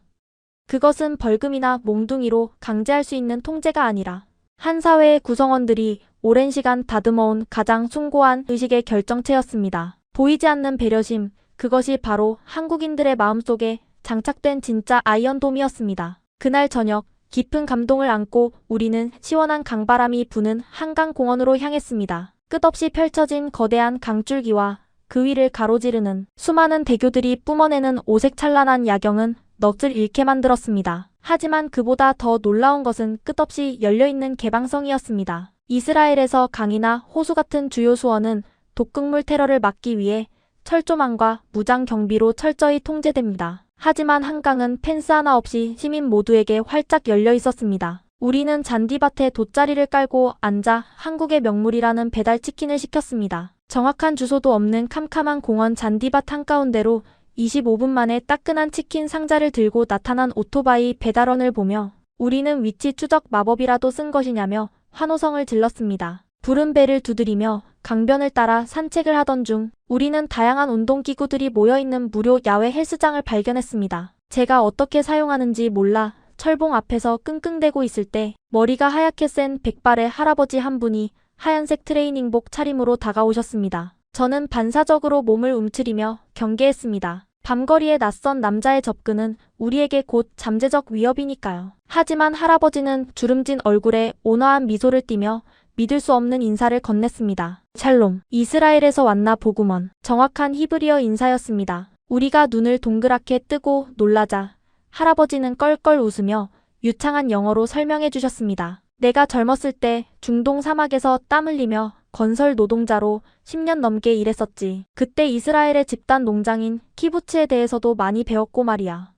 그것은 벌금이나 몽둥이로 강제할 수 있는 통제가 아니라 한 사회의 구성원들이 오랜 시간 다듬어온 가장 숭고한 의식의 결정체였습니다. 보이지 않는 배려심, 그것이 바로 한국인들의 마음속에 장착된 진짜 아이언돔이었습니다. 그날 저녁, 깊은 감동을 안고 우리는 시원한 강바람이 부는 한강공원으로 향했습니다. 끝없이 펼쳐진 거대한 강줄기와 그 위를 가로지르는 수많은 대교들이 뿜어내는 오색찬란한 야경은 넋을 잃게 만들었습니다. 하지만 그보다 더 놀라운 것은 끝없이 열려있는 개방성이었습니다. 이스라엘에서 강이나 호수 같은 주요 수원은 독극물 테러를 막기 위해 철조망과 무장 경비로 철저히 통제됩니다. 하지만 한강은 펜스 하나 없이 시민 모두에게 활짝 열려 있었습니다. 우리는 잔디밭에 돗자리를 깔고 앉아 한국의 명물이라는 배달치킨을 시켰습니다. 정확한 주소도 없는 캄캄한 공원 잔디밭 한가운데로 25분 만에 따끈한 치킨 상자를 들고 나타난 오토바이 배달원을 보며 우리는 위치 추적 마법이라도 쓴 것이냐며 환호성을 질렀습니다. 부른 배를 두드리며 강변을 따라 산책을 하던 중 우리는 다양한 운동기구들이 모여있는 무료 야외 헬스장을 발견했습니다. 제가 어떻게 사용하는지 몰라 철봉 앞에서 끙끙대고 있을 때 머리가 하얗게 센 백발의 할아버지 한 분이 하얀색 트레이닝복 차림으로 다가오셨습니다. 저는 반사적으로 몸을 움츠리며 경계했습니다. 밤거리에 낯선 남자의 접근은 우리에게 곧 잠재적 위협이니까요. 하지만 할아버지는 주름진 얼굴에 온화한 미소를 띠며 믿을 수 없는 인사를 건넸습니다. 샬롬, 이스라엘에서 왔나 보구먼. 정확한 히브리어 인사였습니다. 우리가 눈을 동그랗게 뜨고 놀라자 할아버지는 껄껄 웃으며 유창한 영어로 설명해 주셨습니다. 내가 젊었을 때 중동 사막에서 땀 흘리며 건설 노동자로 10년 넘게 일했었지. 그때 이스라엘의 집단 농장인 키부츠에 대해서도 많이 배웠고 말이야.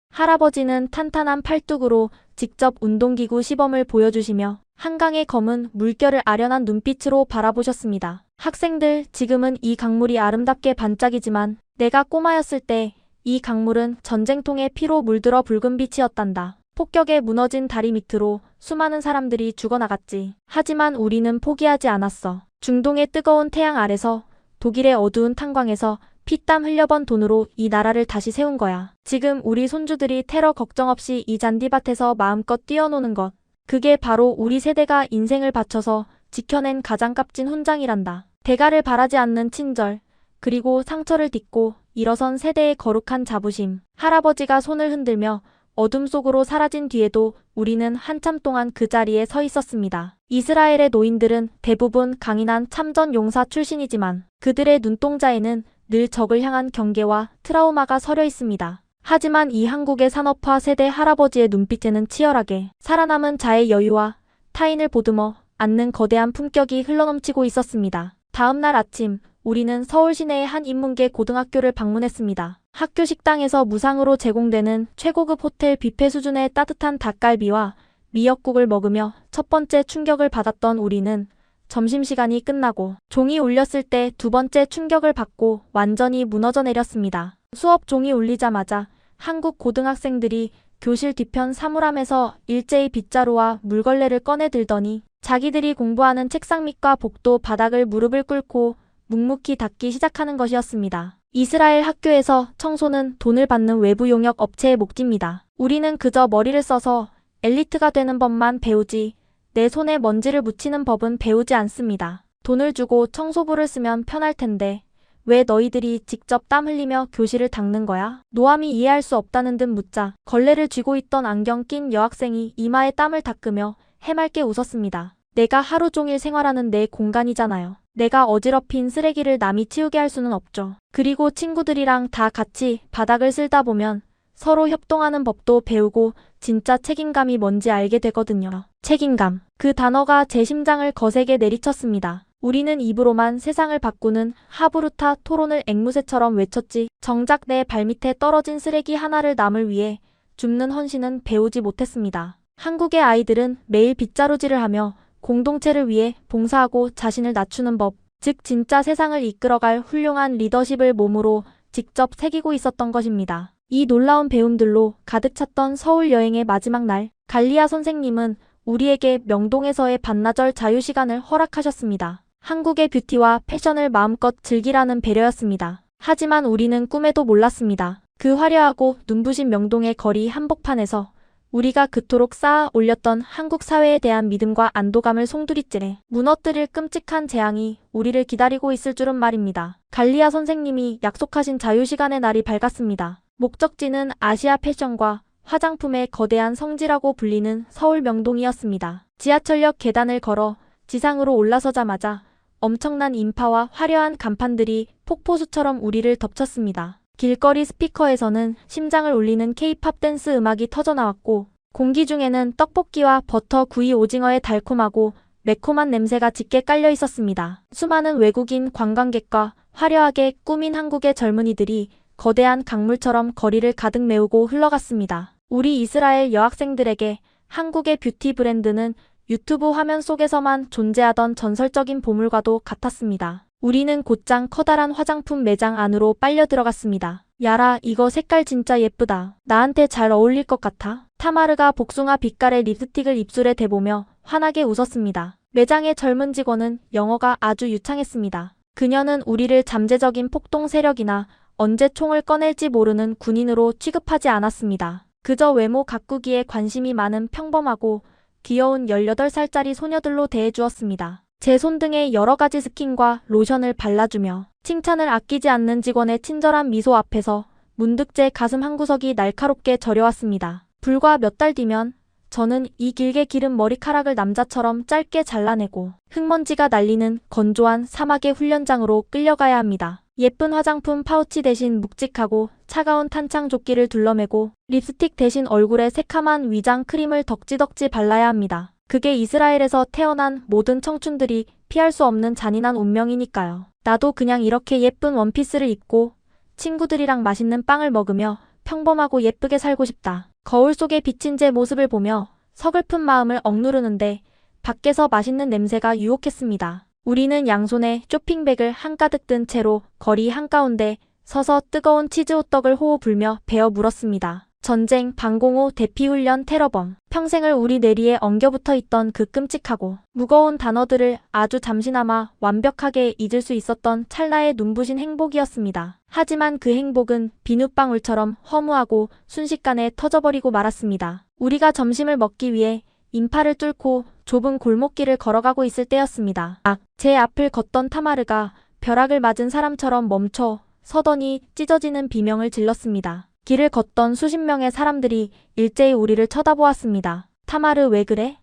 할아버지는 탄탄한 팔뚝으로 직접 운동기구 시범을 보여주시며 한강의 검은 물결을 아련한 눈빛으로 바라보셨습니다. 학생들, 지금은 이 강물이 아름답게 반짝이지만 내가 꼬마였을 때 이 강물은 전쟁통의 피로 물들어 붉은 빛이었단다. 폭격에 무너진 다리 밑으로 수많은 사람들이 죽어나갔지. 하지만 우리는 포기하지 않았어. 중동의 뜨거운 태양 아래서 독일의 어두운 탄광에서 피땀 흘려번 돈으로 이 나라를 다시 세운 거야. 지금 우리 손주들이 테러 걱정 없이 이 잔디밭에서 마음껏 뛰어노는 것. 그게 바로 우리 세대가 인생을 바쳐서 지켜낸 가장 값진 훈장이란다. 대가를 바라지 않는 친절, 그리고 상처를 딛고 일어선 세대의 거룩한 자부심. 할아버지가 손을 흔들며 어둠 속으로 사라진 뒤에도 우리는 한참 동안 그 자리에 서 있었습니다. 이스라엘의 노인들은 대부분 강인한 참전 용사 출신이지만 그들의 눈동자에는 늘 적을 향한 경계와 트라우마가 서려 있습니다. 하지만 이 한국의 산업화 세대 할아버지의 눈빛에는 치열하게 살아남은 자의 여유와 타인을 보듬어 안는 거대한 품격이 흘러넘치고 있었습니다. 다음 날 아침, 우리는 서울 시내의 한 인문계 고등학교를 방문했습니다. 학교 식당에서 무상으로 제공되는 최고급 호텔 뷔페 수준의 따뜻한 닭갈비와 미역국을 먹으며 첫 번째 충격을 받았던 우리는 점심시간이 끝나고 종이 울렸을 때 두 번째 충격을 받고 완전히 무너져 내렸습니다. 수업 종이 울리자마자 한국 고등학생들이 교실 뒤편 사물함에서 일제히 빗자루와 물걸레를 꺼내 들더니 자기들이 공부하는 책상 밑과 복도 바닥을 무릎을 꿇고 묵묵히 닦기 시작하는 것이었습니다. 이스라엘 학교에서 청소는 돈을 받는 외부 용역 업체의 목지입니다. 우리는 그저 머리를 써서 엘리트가 되는 법만 배우지 내 손에 먼지를 묻히는 법은 배우지 않습니다. 돈을 주고 청소부를 쓰면 편할 텐데 왜 너희들이 직접 땀 흘리며 교실을 닦는 거야? 노함이 이해할 수 없다는 듯 묻자 걸레를 쥐고 있던 안경 낀 여학생이 이마에 땀을 닦으며 해맑게 웃었습니다. 내가 하루 종일 생활하는 내 공간이잖아요. 내가 어지럽힌 쓰레기를 남이 치우게 할 수는 없죠. 그리고 친구들이랑 다 같이 바닥을 쓸다 보면 서로 협동하는 법도 배우고 진짜 책임감이 뭔지 알게 되거든요. 책임감. 그 단어가 제 심장을 거세게 내리쳤습니다. 우리는 입으로만 세상을 바꾸는 하브루타 토론을 앵무새처럼 외쳤지. 정작 내 발밑에 떨어진 쓰레기 하나를 남을 위해 줍는 헌신은 배우지 못했습니다. 한국의 아이들은 매일 빗자루질을 하며 공동체를 위해 봉사하고 자신을 낮추는 법, 즉 진짜 세상을 이끌어갈 훌륭한 리더십을 몸으로 직접 새기고 있었던 것입니다. 이 놀라운 배움들로 가득 찼던 서울 여행의 마지막 날, 갈리아 선생님은 우리에게 명동에서의 반나절 자유시간을 허락하셨습니다. 한국의 뷰티와 패션을 마음껏 즐기라는 배려였습니다. 하지만 우리는 꿈에도 몰랐습니다. 그 화려하고 눈부신 명동의 거리 한복판에서 우리가 그토록 쌓아 올렸던 한국 사회에 대한 믿음과 안도감을 송두리째 무너뜨릴 끔찍한 재앙이 우리를 기다리고 있을 줄은 말입니다. 갈리아 선생님이 약속하신 자유시간의 날이 밝았습니다. 목적지는 아시아 패션과 화장품의 거대한 성지라고 불리는 서울 명동이었습니다. 지하철역 계단을 걸어 지상으로 올라서자마자 엄청난 인파와 화려한 간판들이 폭포수처럼 우리를 덮쳤습니다. 길거리 스피커에서는 심장을 울리는 K-팝 댄스 음악이 터져나왔고 공기 중에는 떡볶이와 버터 구이 오징어의 달콤하고 매콤한 냄새가 짙게 깔려 있었습니다. 수많은 외국인 관광객과 화려하게 꾸민 한국의 젊은이들이 거대한 강물처럼 거리를 가득 메우고 흘러갔습니다. 우리 이스라엘 여학생들에게 한국의 뷰티 브랜드는 유튜브 화면 속에서만 존재하던 전설적인 보물과도 같았습니다. 우리는 곧장 커다란 화장품 매장 안으로 빨려 들어갔습니다. 야라, 이거 색깔 진짜 예쁘다. 나한테 잘 어울릴 것 같아. 타마르가 복숭아 빛깔의 립스틱을 입술에 대보며 환하게 웃었습니다. 매장의 젊은 직원은 영어가 아주 유창했습니다. 그녀는 우리를 잠재적인 폭동 세력이나 언제 총을 꺼낼지 모르는 군인으로 취급하지 않았습니다. 그저 외모 가꾸기에 관심이 많은 평범하고 귀여운 18살짜리 소녀들로 대해주었습니다. 제 손등에 여러 가지 스킨과 로션을 발라주며 칭찬을 아끼지 않는 직원의 친절한 미소 앞에서 문득 제 가슴 한구석이 날카롭게 저려왔습니다. 불과 몇 달 뒤면 저는 이 길게 기른 머리카락을 남자처럼 짧게 잘라내고 흙먼지가 날리는 건조한 사막의 훈련장으로 끌려가야 합니다. 예쁜 화장품 파우치 대신 묵직하고 차가운 탄창 조끼를 둘러매고 립스틱 대신 얼굴에 새카만 위장 크림을 덕지덕지 발라야 합니다. 그게 이스라엘에서 태어난 모든 청춘들이 피할 수 없는 잔인한 운명이니까요. 나도 그냥 이렇게 예쁜 원피스를 입고 친구들이랑 맛있는 빵을 먹으며 평범하고 예쁘게 살고 싶다. 거울 속에 비친 제 모습을 보며 서글픈 마음을 억누르는데 밖에서 맛있는 냄새가 유혹했습니다. 우리는 양손에 쇼핑백을 한가득 든 채로 거리 한가운데 서서 뜨거운 치즈 호떡을 호호 불며 베어 물었습니다. 전쟁, 방공호, 대피훈련, 테러범. 평생을 우리 뇌리에 엉겨붙어 있던 그 끔찍하고 무거운 단어들을 아주 잠시나마 완벽하게 잊을 수 있었던 찰나의 눈부신 행복이었습니다. 하지만 그 행복은 비눗방울처럼 허무하고 순식간에 터져버리고 말았습니다. 우리가 점심을 먹기 위해 인파를 뚫고 좁은 골목길을 걸어가고 있을 때였습니다. 제 앞을 걷던 타마르가 벼락을 맞은 사람처럼 멈춰 서더니 찢어지는 비명을 질렀습니다. 길을 걷던 수십 명의 사람들이 일제히 우리를 쳐다보았습니다. 타마르, 왜 그래?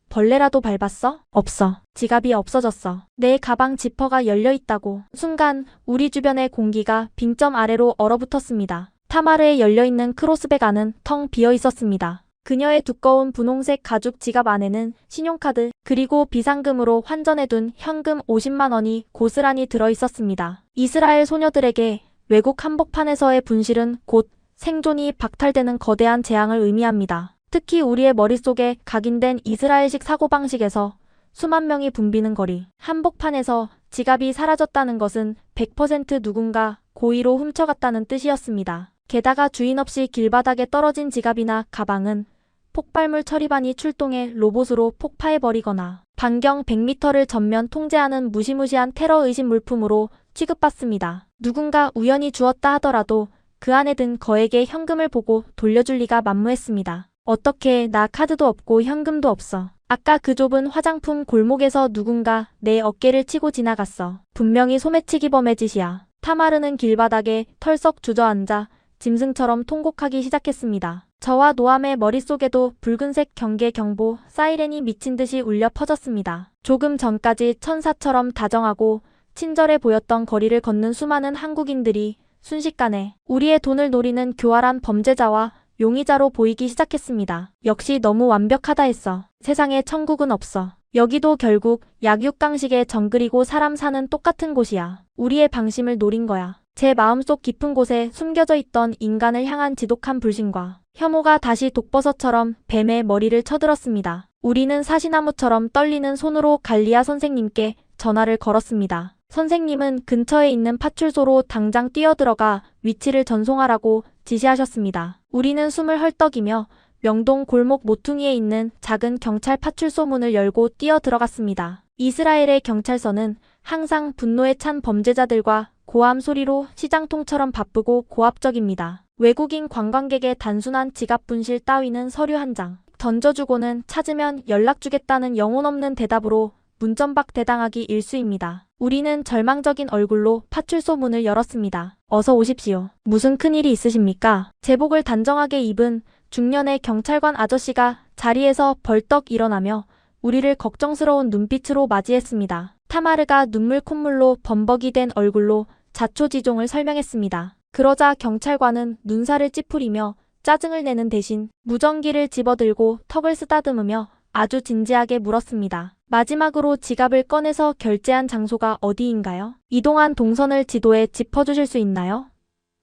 벌레라도 밟았어? 없어. 지갑이 없어졌어. 내 가방 지퍼가 열려 있다고. 순간 우리 주변의 공기가 빙점 아래로 얼어붙었습니다. 타마르의 열려있는 크로스백 안은 텅 비어 있었습니다. 그녀의 두꺼운 분홍색 가죽 지갑 안에는 신용카드 그리고 비상금으로 환전해둔 현금 50만 원이 고스란히 들어있었습니다. 이스라엘 소녀들에게 외국 한복판에서의 분실은 곧 생존이 박탈되는 거대한 재앙을 의미합니다. 특히 우리의 머릿속에 각인된 이스라엘식 사고방식에서 수만 명이 붐비는 거리. 한복판에서 지갑이 사라졌다는 것은 100% 누군가 고의로 훔쳐갔다는 뜻이었습니다. 게다가 주인 없이 길바닥에 떨어진 지갑이나 가방은 폭발물 처리반이 출동해 로봇으로 폭파해버리거나 반경 100m를 전면 통제하는 무시무시한 테러 의심 물품으로 취급받습니다. 누군가 우연히 주었다 하더라도 그 안에 든 거액의 현금을 보고 돌려줄 리가 만무했습니다. 어떻게 나 카드도 없고 현금도 없어. 아까 그 좁은 화장품 골목에서 누군가 내 어깨를 치고 지나갔어. 분명히 소매치기범의 짓이야. 타마르는 길바닥에 털썩 주저앉아 짐승처럼 통곡하기 시작했습니다. 저와 노암의 머릿속에도 붉은색 경계 경보 사이렌이 미친 듯이 울려 퍼졌습니다. 조금 전까지 천사처럼 다정하고 친절해 보였던 거리를 걷는 수많은 한국인들이 순식간에 우리의 돈을 노리는 교활한 범죄자와 용의자로 보이기 시작했습니다. 역시 너무 완벽하다 했어. 세상에 천국은 없어. 여기도 결국 약육강식의 정글이고 사람 사는 똑같은 곳이야. 우리의 방심을 노린 거야. 제 마음속 깊은 곳에 숨겨져 있던 인간을 향한 지독한 불신과 혐오가 다시 독버섯처럼 뱀의 머리를 쳐들었습니다. 우리는 사시나무처럼 떨리는 손으로 갈리아 선생님께 전화를 걸었습니다. 선생님은 근처에 있는 파출소로 당장 뛰어들어가 위치를 전송하라고 지시하셨습니다. 우리는 숨을 헐떡이며 명동 골목 모퉁이에 있는 작은 경찰 파출소 문을 열고 뛰어들어갔습니다. 이스라엘의 경찰서는 항상 분노에 찬 범죄자들과 고함 소리로 시장통처럼 바쁘고 고압적입니다. 외국인 관광객의 단순한 지갑 분실 따위는 서류 한 장 던져주고는 찾으면 연락 주겠다는 영혼 없는 대답으로 문전박 대당하기 일쑤입니다. 우리는 절망적인 얼굴로 파출소 문을 열었습니다. 어서 오십시오. 무슨 큰일이 있으십니까? 제복을 단정하게 입은 중년의 경찰관 아저씨가 자리에서 벌떡 일어나며 우리를 걱정스러운 눈빛으로 맞이했습니다. 타마르가 눈물 콧물로 범벅이 된 얼굴로 자초지종을 설명했습니다. 그러자 경찰관은 눈살을 찌푸리며 짜증을 내는 대신 무전기를 집어들고 턱을 쓰다듬으며 아주 진지하게 물었습니다. 마지막으로 지갑을 꺼내서 결제한 장소가 어디인가요? 이동한 동선을 지도에 짚어주실 수 있나요?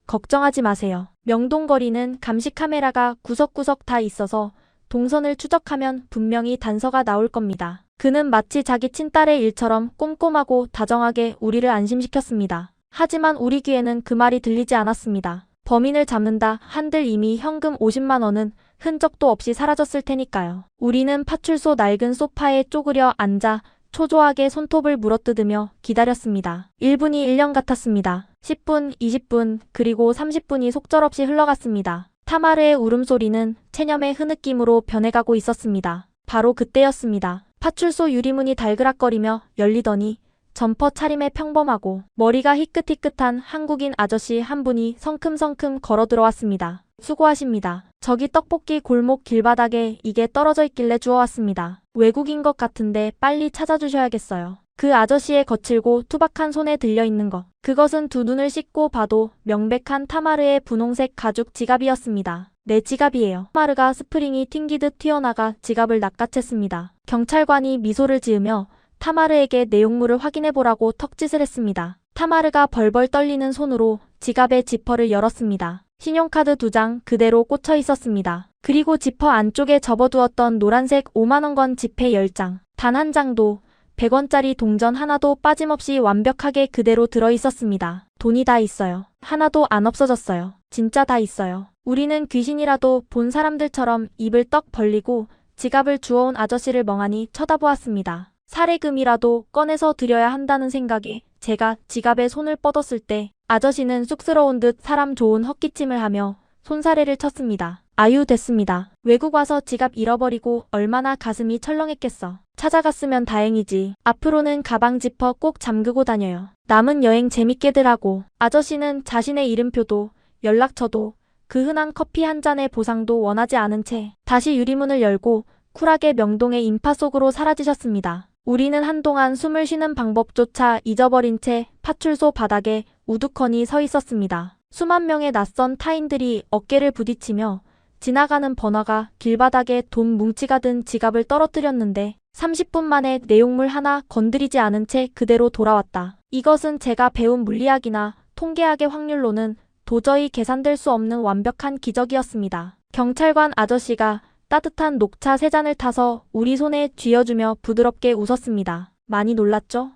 걱정하지 마세요. 명동거리는 감시 카메라가 구석구석 다 있어서 동선을 추적하면 분명히 단서가 나올 겁니다. 그는 마치 자기 친딸의 일처럼 꼼꼼하고 다정하게 우리를 안심시켰습니다. 하지만 우리 귀에는 그 말이 들리지 않았습니다. 범인을 잡는다 한들 이미 현금 50만 원은 흔적도 없이 사라졌을 테니까요. 우리는 파출소 낡은 소파에 쪼그려 앉아 초조하게 손톱을 물어뜯으며 기다렸습니다. 1분이 1년 같았습니다. 10분, 20분, 그리고 30분이 속절없이 흘러갔습니다. 타마르의 울음소리는 체념의 흐느낌으로 변해가고 있었습니다. 바로 그때였습니다. 파출소 유리문이 달그락거리며 열리더니 점퍼 차림의 평범하고 머리가 희끗희끗한 한국인 아저씨 한 분이 성큼성큼 걸어 들어왔습니다. 수고하십니다. 저기 떡볶이 골목 길바닥에 이게 떨어져 있길래 주워왔습니다. 외국인 것 같은데 빨리 찾아주셔야겠어요. 그 아저씨의 거칠고 투박한 손에 들려있는 것. 그것은 두 눈을 씻고 봐도 명백한 타마르의 분홍색 가죽 지갑이었습니다. 내 지갑이에요. 타마르가 스프링이 튕기듯 튀어나가 지갑을 낚아챘습니다. 경찰관이 미소를 지으며 타마르에게 내용물을 확인해보라고 턱짓을 했습니다. 타마르가 벌벌 떨리는 손으로 지갑의 지퍼를 열었습니다. 신용카드 2장 그대로 꽂혀 있었습니다. 그리고 지퍼 안쪽에 접어두었던 노란색 5만원권 지폐 10장. 단 한 장도 100원짜리 동전 하나도 빠짐없이 완벽하게 그대로 들어있었습니다. 돈이 다 있어요. 하나도 안 없어졌어요. 진짜 다 있어요. 우리는 귀신이라도 본 사람들처럼 입을 떡 벌리고 지갑을 주워온 아저씨를 멍하니 쳐다보았습니다. 사례금이라도 꺼내서 드려야 한다는 생각에 제가 지갑에 손을 뻗었을 때 아저씨는 쑥스러운 듯 사람 좋은 헛기침을 하며 손사래를 쳤습니다. 아유 됐습니다. 외국 와서 지갑 잃어버리고 얼마나 가슴이 철렁했겠어. 찾아갔으면 다행이지. 앞으로는 가방 지퍼 꼭 잠그고 다녀요. 남은 여행 재밌게들 하고. 아저씨는 자신의 이름표도 연락처도 그 흔한 커피 한 잔의 보상도 원하지 않은 채 다시 유리문을 열고 쿨하게 명동의 인파 속으로 사라지셨습니다. 우리는 한동안 숨을 쉬는 방법조차 잊어버린 채 파출소 바닥에 우두커니 서 있었습니다. 수만 명의 낯선 타인들이 어깨를 부딪히며 지나가는 번화가 길바닥에 돈 뭉치가 든 지갑을 떨어뜨렸는데 30분 만에 내용물 하나 건드리지 않은 채 그대로 돌아왔다. 이것은 제가 배운 물리학이나 통계학의 확률로는 도저히 계산될 수 없는 완벽한 기적이었습니다. 경찰관 아저씨가 따뜻한 녹차 3잔을 타서 우리 손에 쥐어주며 부드럽게 웃었습니다. 많이 놀랐죠?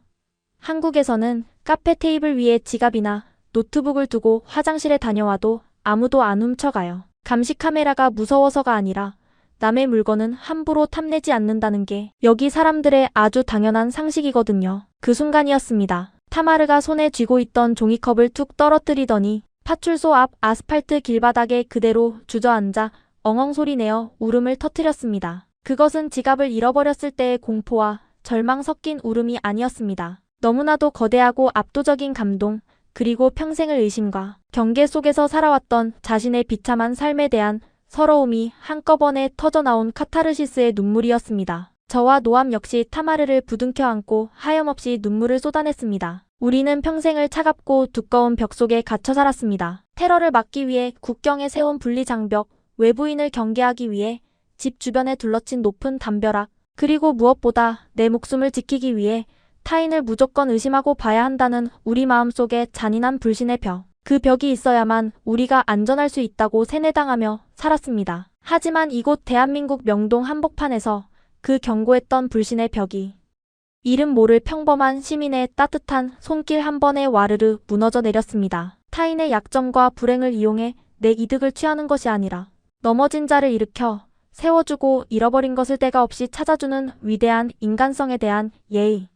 한국에서는 카페 테이블 위에 지갑이나 노트북을 두고 화장실에 다녀와도 아무도 안 훔쳐가요. 감시 카메라가 무서워서가 아니라 남의 물건은 함부로 탐내지 않는다는 게 여기 사람들의 아주 당연한 상식이거든요. 그 순간이었습니다. 타마르가 손에 쥐고 있던 종이컵을 툭 떨어뜨리더니 파출소 앞 아스팔트 길바닥에 그대로 주저앉아 엉엉 소리 내어 울음을 터뜨렸습니다. 그것은 지갑을 잃어버렸을 때의 공포와 절망 섞인 울음이 아니었습니다. 너무나도 거대하고 압도적인 감동, 그리고 평생을 의심과 경계 속에서 살아왔던 자신의 비참한 삶에 대한 서러움이 한꺼번에 터져나온 카타르시스의 눈물이었습니다. 저와 노암 역시 타마르를 부둥켜 안고 하염없이 눈물을 쏟아냈습니다. 우리는 평생을 차갑고 두꺼운 벽 속에 갇혀 살았습니다. 테러를 막기 위해 국경에 세운 분리장벽, 외부인을 경계하기 위해 집 주변에 둘러친 높은 담벼락, 그리고 무엇보다 내 목숨을 지키기 위해 타인을 무조건 의심하고 봐야 한다는 우리 마음속의 잔인한 불신의 벽. 그 벽이 있어야만 우리가 안전할 수 있다고 세뇌당하며 살았습니다. 하지만 이곳 대한민국 명동 한복판에서 그 견고했던 불신의 벽이 이름 모를 평범한 시민의 따뜻한 손길 한 번에 와르르 무너져 내렸습니다. 타인의 약점과 불행을 이용해 내 이득을 취하는 것이 아니라 넘어진 자를 일으켜 세워주고 잃어버린 것을 때가 없이 찾아주는 위대한 인간성에 대한 예의.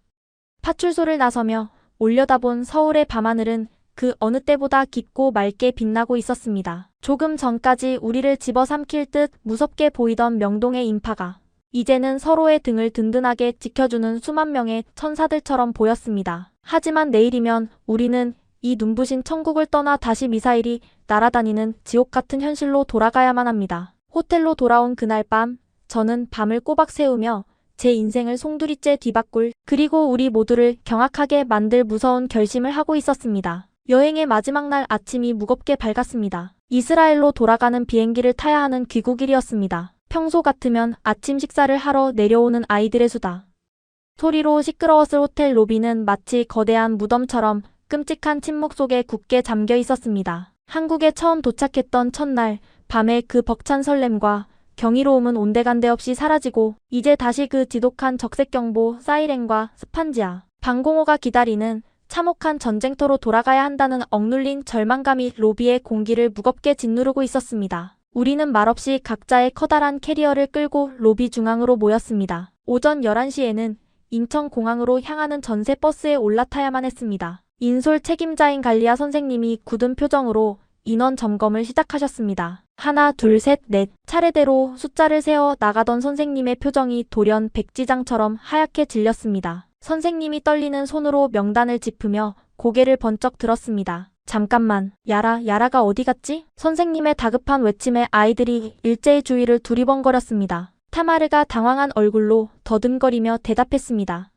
파출소를 나서며 올려다본 서울의 밤하늘은 그 어느 때보다 깊고 맑게 빛나고 있었습니다. 조금 전까지 우리를 집어삼킬 듯 무섭게 보이던 명동의 인파가 이제는 서로의 등을 든든하게 지켜주는 수만 명의 천사들처럼 보였습니다. 하지만 내일이면 우리는 이 눈부신 천국을 떠나 다시 미사일이 날아다니는 지옥 같은 현실로 돌아가야만 합니다. 호텔로 돌아온 그날 밤, 저는 밤을 꼬박 새우며 제 인생을 송두리째 뒤바꿀, 그리고 우리 모두를 경악하게 만들 무서운 결심을 하고 있었습니다. 여행의 마지막 날 아침이 무겁게 밝았습니다. 이스라엘로 돌아가는 비행기를 타야 하는 귀국일이었습니다. 평소 같으면 아침 식사를 하러 내려오는 아이들의 수다 소리로 시끄러웠을 호텔 로비는 마치 거대한 무덤처럼 끔찍한 침묵 속에 굳게 잠겨 있었습니다. 한국에 처음 도착했던 첫날, 밤의 그 벅찬 설렘과 경이로움은 온데간데 없이 사라지고 이제 다시 그 지독한 적색경보, 사이렌과 스판지아, 방공호가 기다리는 참혹한 전쟁터로 돌아가야 한다는 억눌린 절망감이 로비의 공기를 무겁게 짓누르고 있었습니다. 우리는 말없이 각자의 커다란 캐리어를 끌고 로비 중앙으로 모였습니다. 오전 11시에는 인천공항으로 향하는 전세 버스에 올라타야만 했습니다. 인솔 책임자인 갈리아 선생님이 굳은 표정으로 인원 점검을 시작하셨습니다. 하나, 둘, 셋, 넷 차례대로 숫자를 세어 나가던 선생님의 표정이 돌연 백지장처럼 하얗게 질렸습니다. 선생님이 떨리는 손으로 명단을 짚으며 고개를 번쩍 들었습니다. 잠깐만, 야라가 어디 갔지? 선생님의 다급한 외침에 아이들이 일제히 주위를 두리번거렸습니다. 타마르가 당황한 얼굴로 더듬거리며 대답했습니다.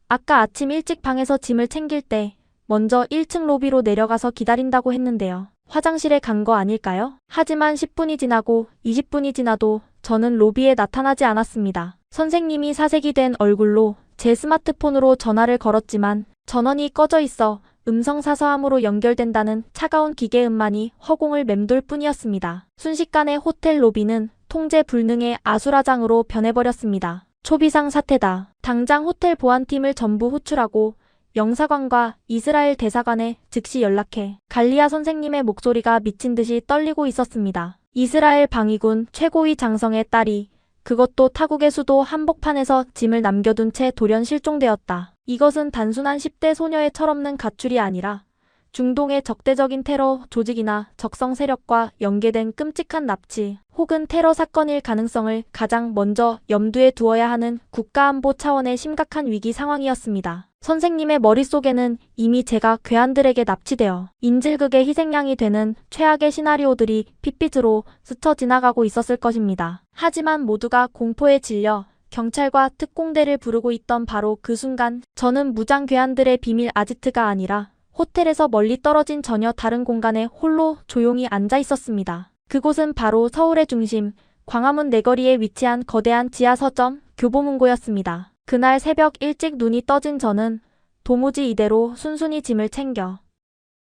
아까 아침 일찍 방에서 짐을 챙길 때 먼저 1층 로비로 내려가서 기다린다고 했는데요. 화장실에 간 거 아닐까요? 하지만 10분이 지나고 20분이 지나도 저는 로비에 나타나지 않았습니다. 선생님이 사색이 된 얼굴로 제 스마트폰으로 전화를 걸었지만 전원이 꺼져 있어 음성사서함으로 연결된다는 차가운 기계음만이 허공을 맴돌 뿐이었습니다. 순식간에 호텔 로비는 통제 불능의 아수라장으로 변해버렸습니다. 초비상 사태다. 당장 호텔 보안팀을 전부 호출하고 영사관과 이스라엘 대사관에 즉시 연락해. 갈리아 선생님의 목소리가 미친 듯이 떨리고 있었습니다. 이스라엘 방위군 최고위 장성의 딸이 그것도 타국의 수도 한복판에서 짐을 남겨둔 채 돌연 실종되었다. 이것은 단순한 10대 소녀의 철없는 가출이 아니라 중동의 적대적인 테러 조직이나 적성 세력과 연계된 끔찍한 납치 혹은 테러 사건일 가능성을 가장 먼저 염두에 두어야 하는 국가안보 차원의 심각한 위기 상황이었습니다. 선생님의 머릿속에는 이미 제가 괴한들에게 납치되어 인질극의 희생양이 되는 최악의 시나리오들이 핏빛으로 스쳐 지나가고 있었을 것입니다. 하지만 모두가 공포에 질려 경찰과 특공대를 부르고 있던 바로 그 순간 저는 무장 괴한들의 비밀 아지트가 아니라 호텔에서 멀리 떨어진 전혀 다른 공간에 홀로 조용히 앉아 있었습니다. 그곳은 바로 서울의 중심, 광화문 내거리에 위치한 거대한 지하 서점, 교보문고였습니다. 그날 새벽 일찍 눈이 떠진 저는 도무지 이대로 순순히 짐을 챙겨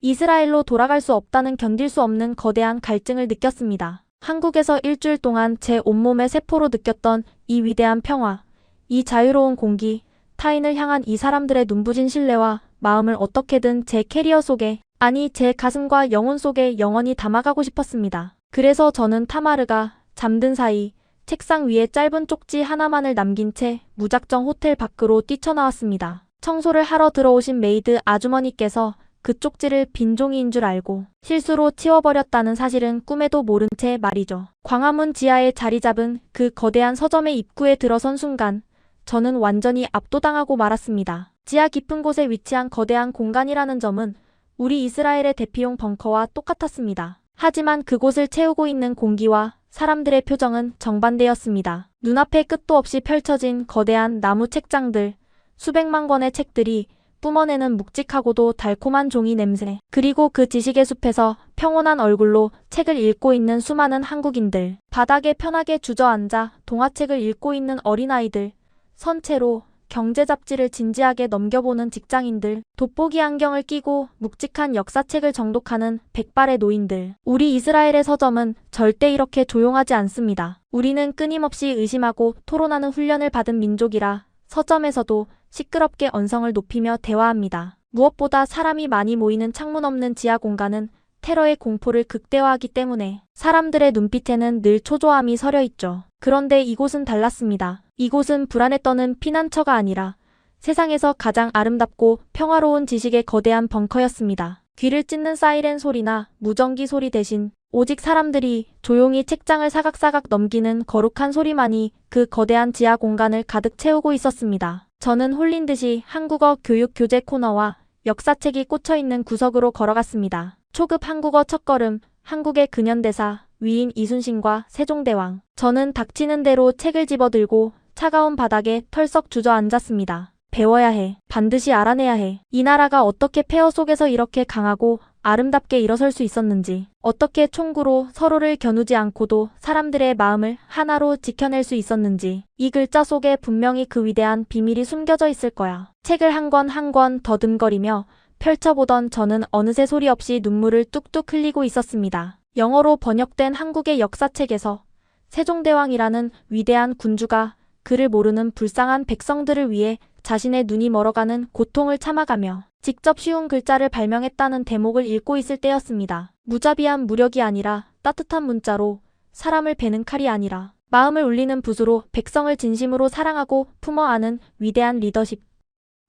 이스라엘로 돌아갈 수 없다는 견딜 수 없는 거대한 갈증을 느꼈습니다. 한국에서 일주일 동안 제 온몸의 세포로 느꼈던 이 위대한 평화, 이 자유로운 공기, 타인을 향한 이 사람들의 눈부신 신뢰와 마음을 어떻게든 제 캐리어 속에, 아니 제 가슴과 영혼 속에 영원히 담아가고 싶었습니다. 그래서 저는 타마르가 잠든 사이 책상 위에 짧은 쪽지 하나만을 남긴 채 무작정 호텔 밖으로 뛰쳐나왔습니다. 청소를 하러 들어오신 메이드 아주머니께서 그 쪽지를 빈 종이인 줄 알고 실수로 치워버렸다는 사실은 꿈에도 모른 채 말이죠. 광화문 지하에 자리 잡은 그 거대한 서점의 입구에 들어선 순간 저는 완전히 압도당하고 말았습니다. 지하 깊은 곳에 위치한 거대한 공간이라는 점은 우리 이스라엘의 대피용 벙커와 똑같았습니다. 하지만 그곳을 채우고 있는 공기와 사람들의 표정은 정반대였습니다. 눈앞에 끝도 없이 펼쳐진 거대한 나무 책장들, 수백만 권의 책들이 뿜어내는 묵직하고도 달콤한 종이 냄새, 그리고 그 지식의 숲에서 평온한 얼굴로 책을 읽고 있는 수많은 한국인들, 바닥에 편하게 주저앉아 동화책을 읽고 있는 어린아이들, 선체로 경제 잡지를 진지하게 넘겨보는 직장인들, 돋보기 안경을 끼고 묵직한 역사책을 정독하는 백발의 노인들. 우리 이스라엘의 서점은 절대 이렇게 조용하지 않습니다. 우리는 끊임없이 의심하고 토론하는 훈련을 받은 민족이라 서점에서도 시끄럽게 언성을 높이며 대화합니다. 무엇보다 사람이 많이 모이는 창문 없는 지하 공간은 테러의 공포를 극대화하기 때문에 사람들의 눈빛에는 늘 초조함이 서려 있죠. 그런데 이곳은 달랐습니다. 이곳은 불안에 떠는 피난처가 아니라 세상에서 가장 아름답고 평화로운 지식의 거대한 벙커였습니다. 귀를 찢는 사이렌 소리나 무전기 소리 대신 오직 사람들이 조용히 책장을 사각사각 넘기는 거룩한 소리만이 그 거대한 지하 공간을 가득 채우고 있었습니다. 저는 홀린 듯이 한국어 교육 교재 코너와 역사책이 꽂혀있는 구석으로 걸어갔습니다. 초급 한국어 첫걸음, 한국의 근현대사, 위인 이순신과 세종대왕. 저는 닥치는 대로 책을 집어들고 차가운 바닥에 털썩 주저앉았습니다. 배워야 해. 반드시 알아내야 해. 이 나라가 어떻게 폐허 속에서 이렇게 강하고 아름답게 일어설 수 있었는지, 어떻게 총구로 서로를 겨누지 않고도 사람들의 마음을 하나로 지켜낼 수 있었는지, 이 글자 속에 분명히 그 위대한 비밀이 숨겨져 있을 거야. 책을 한 권 한 권 더듬거리며 펼쳐보던 저는 어느새 소리 없이 눈물을 뚝뚝 흘리고 있었습니다. 영어로 번역된 한국의 역사책에서 세종대왕이라는 위대한 군주가 그를 모르는 불쌍한 백성들을 위해 자신의 눈이 멀어가는 고통을 참아가며 직접 쉬운 글자를 발명했다는 대목을 읽고 있을 때였습니다. 무자비한 무력이 아니라 따뜻한 문자로, 사람을 베는 칼이 아니라 마음을 울리는 붓으로 백성을 진심으로 사랑하고 품어 안은 위대한 리더십.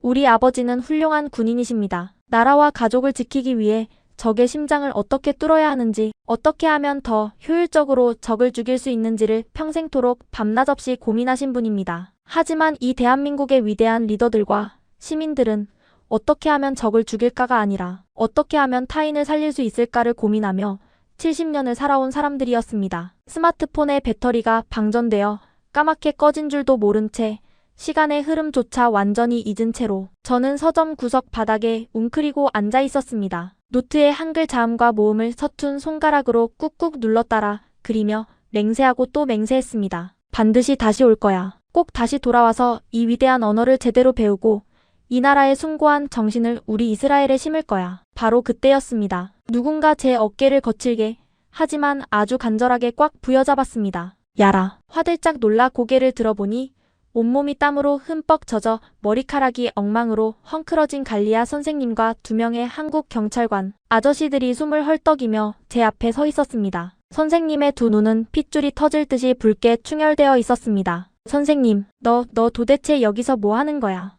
우리 아버지는 훌륭한 군인이십니다. 나라와 가족을 지키기 위해 적의 심장을 어떻게 뚫어야 하는지, 어떻게 하면 더 효율적으로 적을 죽일 수 있는지를 평생토록 밤낮 없이 고민하신 분입니다. 하지만 이 대한민국의 위대한 리더들과 시민들은 어떻게 하면 적을 죽일까가 아니라 어떻게 하면 타인을 살릴 수 있을까를 고민하며 70년을 살아온 사람들이었습니다. 스마트폰의 배터리가 방전되어 까맣게 꺼진 줄도 모른 채 시간의 흐름조차 완전히 잊은 채로 저는 서점 구석 바닥에 웅크리고 앉아 있었습니다. 노트에 한글 자음과 모음을 서툰 손가락으로 꾹꾹 눌러 따라 그리며 맹세하고 또 맹세했습니다. 반드시 다시 올 거야. 꼭 다시 돌아와서 이 위대한 언어를 제대로 배우고 이 나라의 숭고한 정신을 우리 이스라엘에 심을 거야. 바로 그때였습니다. 누군가 제 어깨를 거칠게 하지만 아주 간절하게 꽉 부여잡았습니다. 야라. 화들짝 놀라 고개를 들어보니 온몸이 땀으로 흠뻑 젖어 머리카락이 엉망으로 헝클어진 갈리아 선생님과 2명의 한국 경찰관 아저씨들이 숨을 헐떡이며 제 앞에 서 있었습니다. 선생님의 두 눈은 핏줄이 터질 듯이 붉게 충혈되어 있었습니다. 선생님, 너 도대체 여기서 뭐 하는 거야?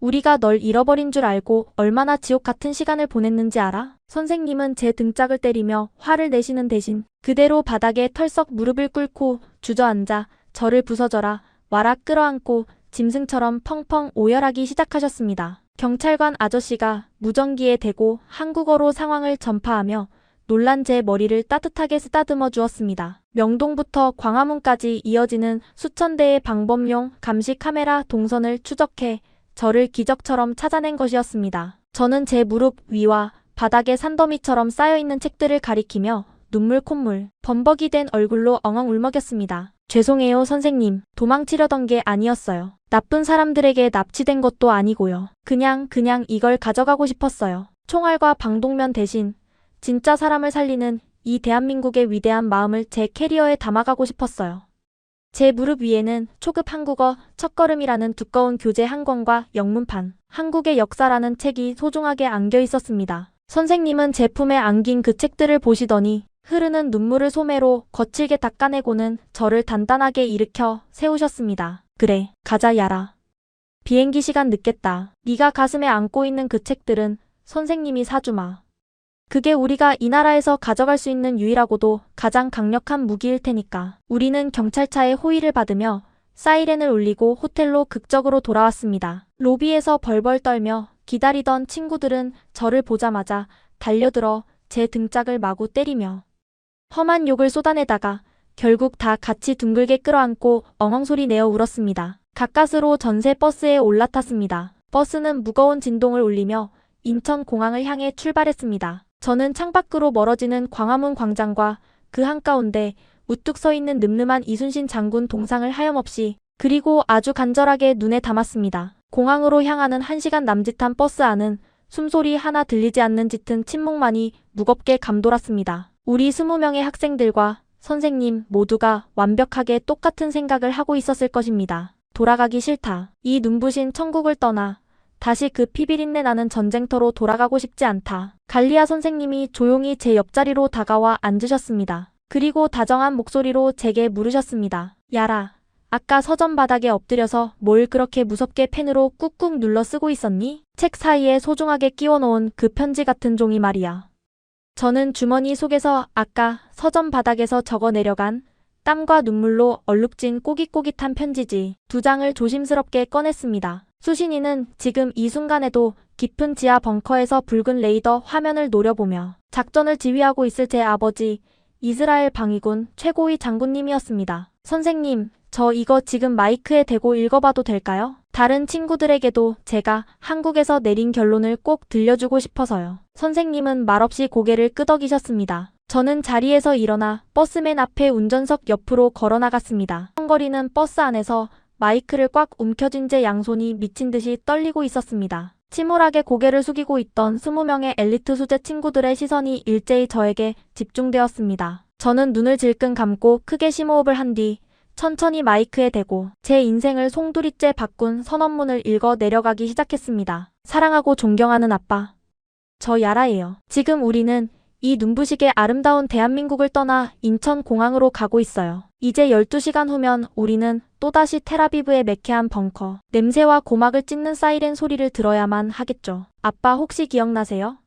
우리가 널 잃어버린 줄 알고 얼마나 지옥 같은 시간을 보냈는지 알아? 선생님은 제 등짝을 때리며 화를 내시는 대신 그대로 바닥에 털썩 무릎을 꿇고 주저앉아 저를 부서져라, 와라 끌어안고 짐승처럼 펑펑 오열하기 시작하셨습니다. 경찰관 아저씨가 무전기에 대고 한국어로 상황을 전파하며 놀란 제 머리를 따뜻하게 쓰다듬어 주었습니다. 명동부터 광화문까지 이어지는 수천 대의 방범용 감시 카메라 동선을 추적해 저를 기적처럼 찾아낸 것이었습니다. 저는 제 무릎 위와 바닥에 산더미처럼 쌓여있는 책들을 가리키며 눈물 콧물, 범벅이 된 얼굴로 엉엉 울먹였습니다. 죄송해요 선생님. 도망치려던 게 아니었어요. 나쁜 사람들에게 납치된 것도 아니고요. 그냥 이걸 가져가고 싶었어요. 총알과 방독면 대신 진짜 사람을 살리는 이 대한민국의 위대한 마음을 제 캐리어에 담아가고 싶었어요. 제 무릎 위에는 초급 한국어 첫걸음이라는 두꺼운 교재 한 권과 영문판, 한국의 역사라는 책이 소중하게 안겨 있었습니다. 선생님은 제 품에 안긴 그 책들을 보시더니 흐르는 눈물을 소매로 거칠게 닦아내고는 저를 단단하게 일으켜 세우셨습니다. 그래, 가자 야라. 비행기 시간 늦겠다. 네가 가슴에 안고 있는 그 책들은 선생님이 사주마. 그게 우리가 이 나라에서 가져갈 수 있는 유일하고도 가장 강력한 무기일 테니까. 우리는 경찰차의 호의를 받으며 사이렌을 울리고 호텔로 극적으로 돌아왔습니다. 로비에서 벌벌 떨며 기다리던 친구들은 저를 보자마자 달려들어 제 등짝을 마구 때리며 험한 욕을 쏟아내다가 결국 다 같이 둥글게 끌어안고 엉엉소리 내어 울었습니다. 가까스로 전세 버스에 올라탔습니다. 버스는 무거운 진동을 울리며 인천공항을 향해 출발했습니다. 저는 창밖으로 멀어지는 광화문 광장과 그 한가운데 우뚝 서 있는 늠름한 이순신 장군 동상을 하염없이 그리고 아주 간절하게 눈에 담았습니다. 공항으로 향하는 1시간 남짓한 버스 안은 숨소리 하나 들리지 않는 짙은 침묵만이 무겁게 감돌았습니다. 우리 20명의 학생들과 선생님 모두가 완벽하게 똑같은 생각을 하고 있었을 것입니다. 돌아가기 싫다. 이 눈부신 천국을 떠나 다시 그 피비린내 나는 전쟁터로 돌아가고 싶지 않다. 갈리아 선생님이 조용히 제 옆자리로 다가와 앉으셨습니다. 그리고 다정한 목소리로 제게 물으셨습니다. 야라, 아까 서점 바닥에 엎드려서 뭘 그렇게 무섭게 펜으로 꾹꾹 눌러 쓰고 있었니? 책 사이에 소중하게 끼워 놓은 그 편지 같은 종이 말이야. 저는 주머니 속에서 아까 서점 바닥에서 적어 내려간 땀과 눈물로 얼룩진 꼬깃꼬깃한 편지지 2장을 조심스럽게 꺼냈습니다. 수신이는 지금 이 순간에도 깊은 지하 벙커에서 붉은 레이더 화면을 노려보며 작전을 지휘하고 있을 제 아버지 이스라엘 방위군 최고위 장군님이었습니다. 선생님, 저 이거 지금 마이크에 대고 읽어봐도 될까요? 다른 친구들에게도 제가 한국에서 내린 결론을 꼭 들려주고 싶어서요. 선생님은 말없이 고개를 끄덕이셨습니다. 저는 자리에서 일어나 버스맨 앞에 운전석 옆으로 걸어 나갔습니다. 헝거리는 버스 안에서 마이크를 꽉 움켜쥔 제 양손이 미친 듯이 떨리고 있었습니다. 침울하게 고개를 숙이고 있던 20명의 엘리트 수제 친구들의 시선이 일제히 저에게 집중되었습니다. 저는 눈을 질끈 감고 크게 심호흡을 한 뒤 천천히 마이크에 대고 제 인생을 송두리째 바꾼 선언문을 읽어 내려가기 시작했습니다. 사랑하고 존경하는 아빠. 저 야라예요. 지금 우리는 이 눈부시게 아름다운 대한민국을 떠나 인천공항으로 가고 있어요. 이제 12시간 후면 우리는 또다시 텔아비브의 매캐한 벙커, 냄새와 고막을 찢는 사이렌 소리를 들어야만 하겠죠. 아빠 혹시 기억나세요?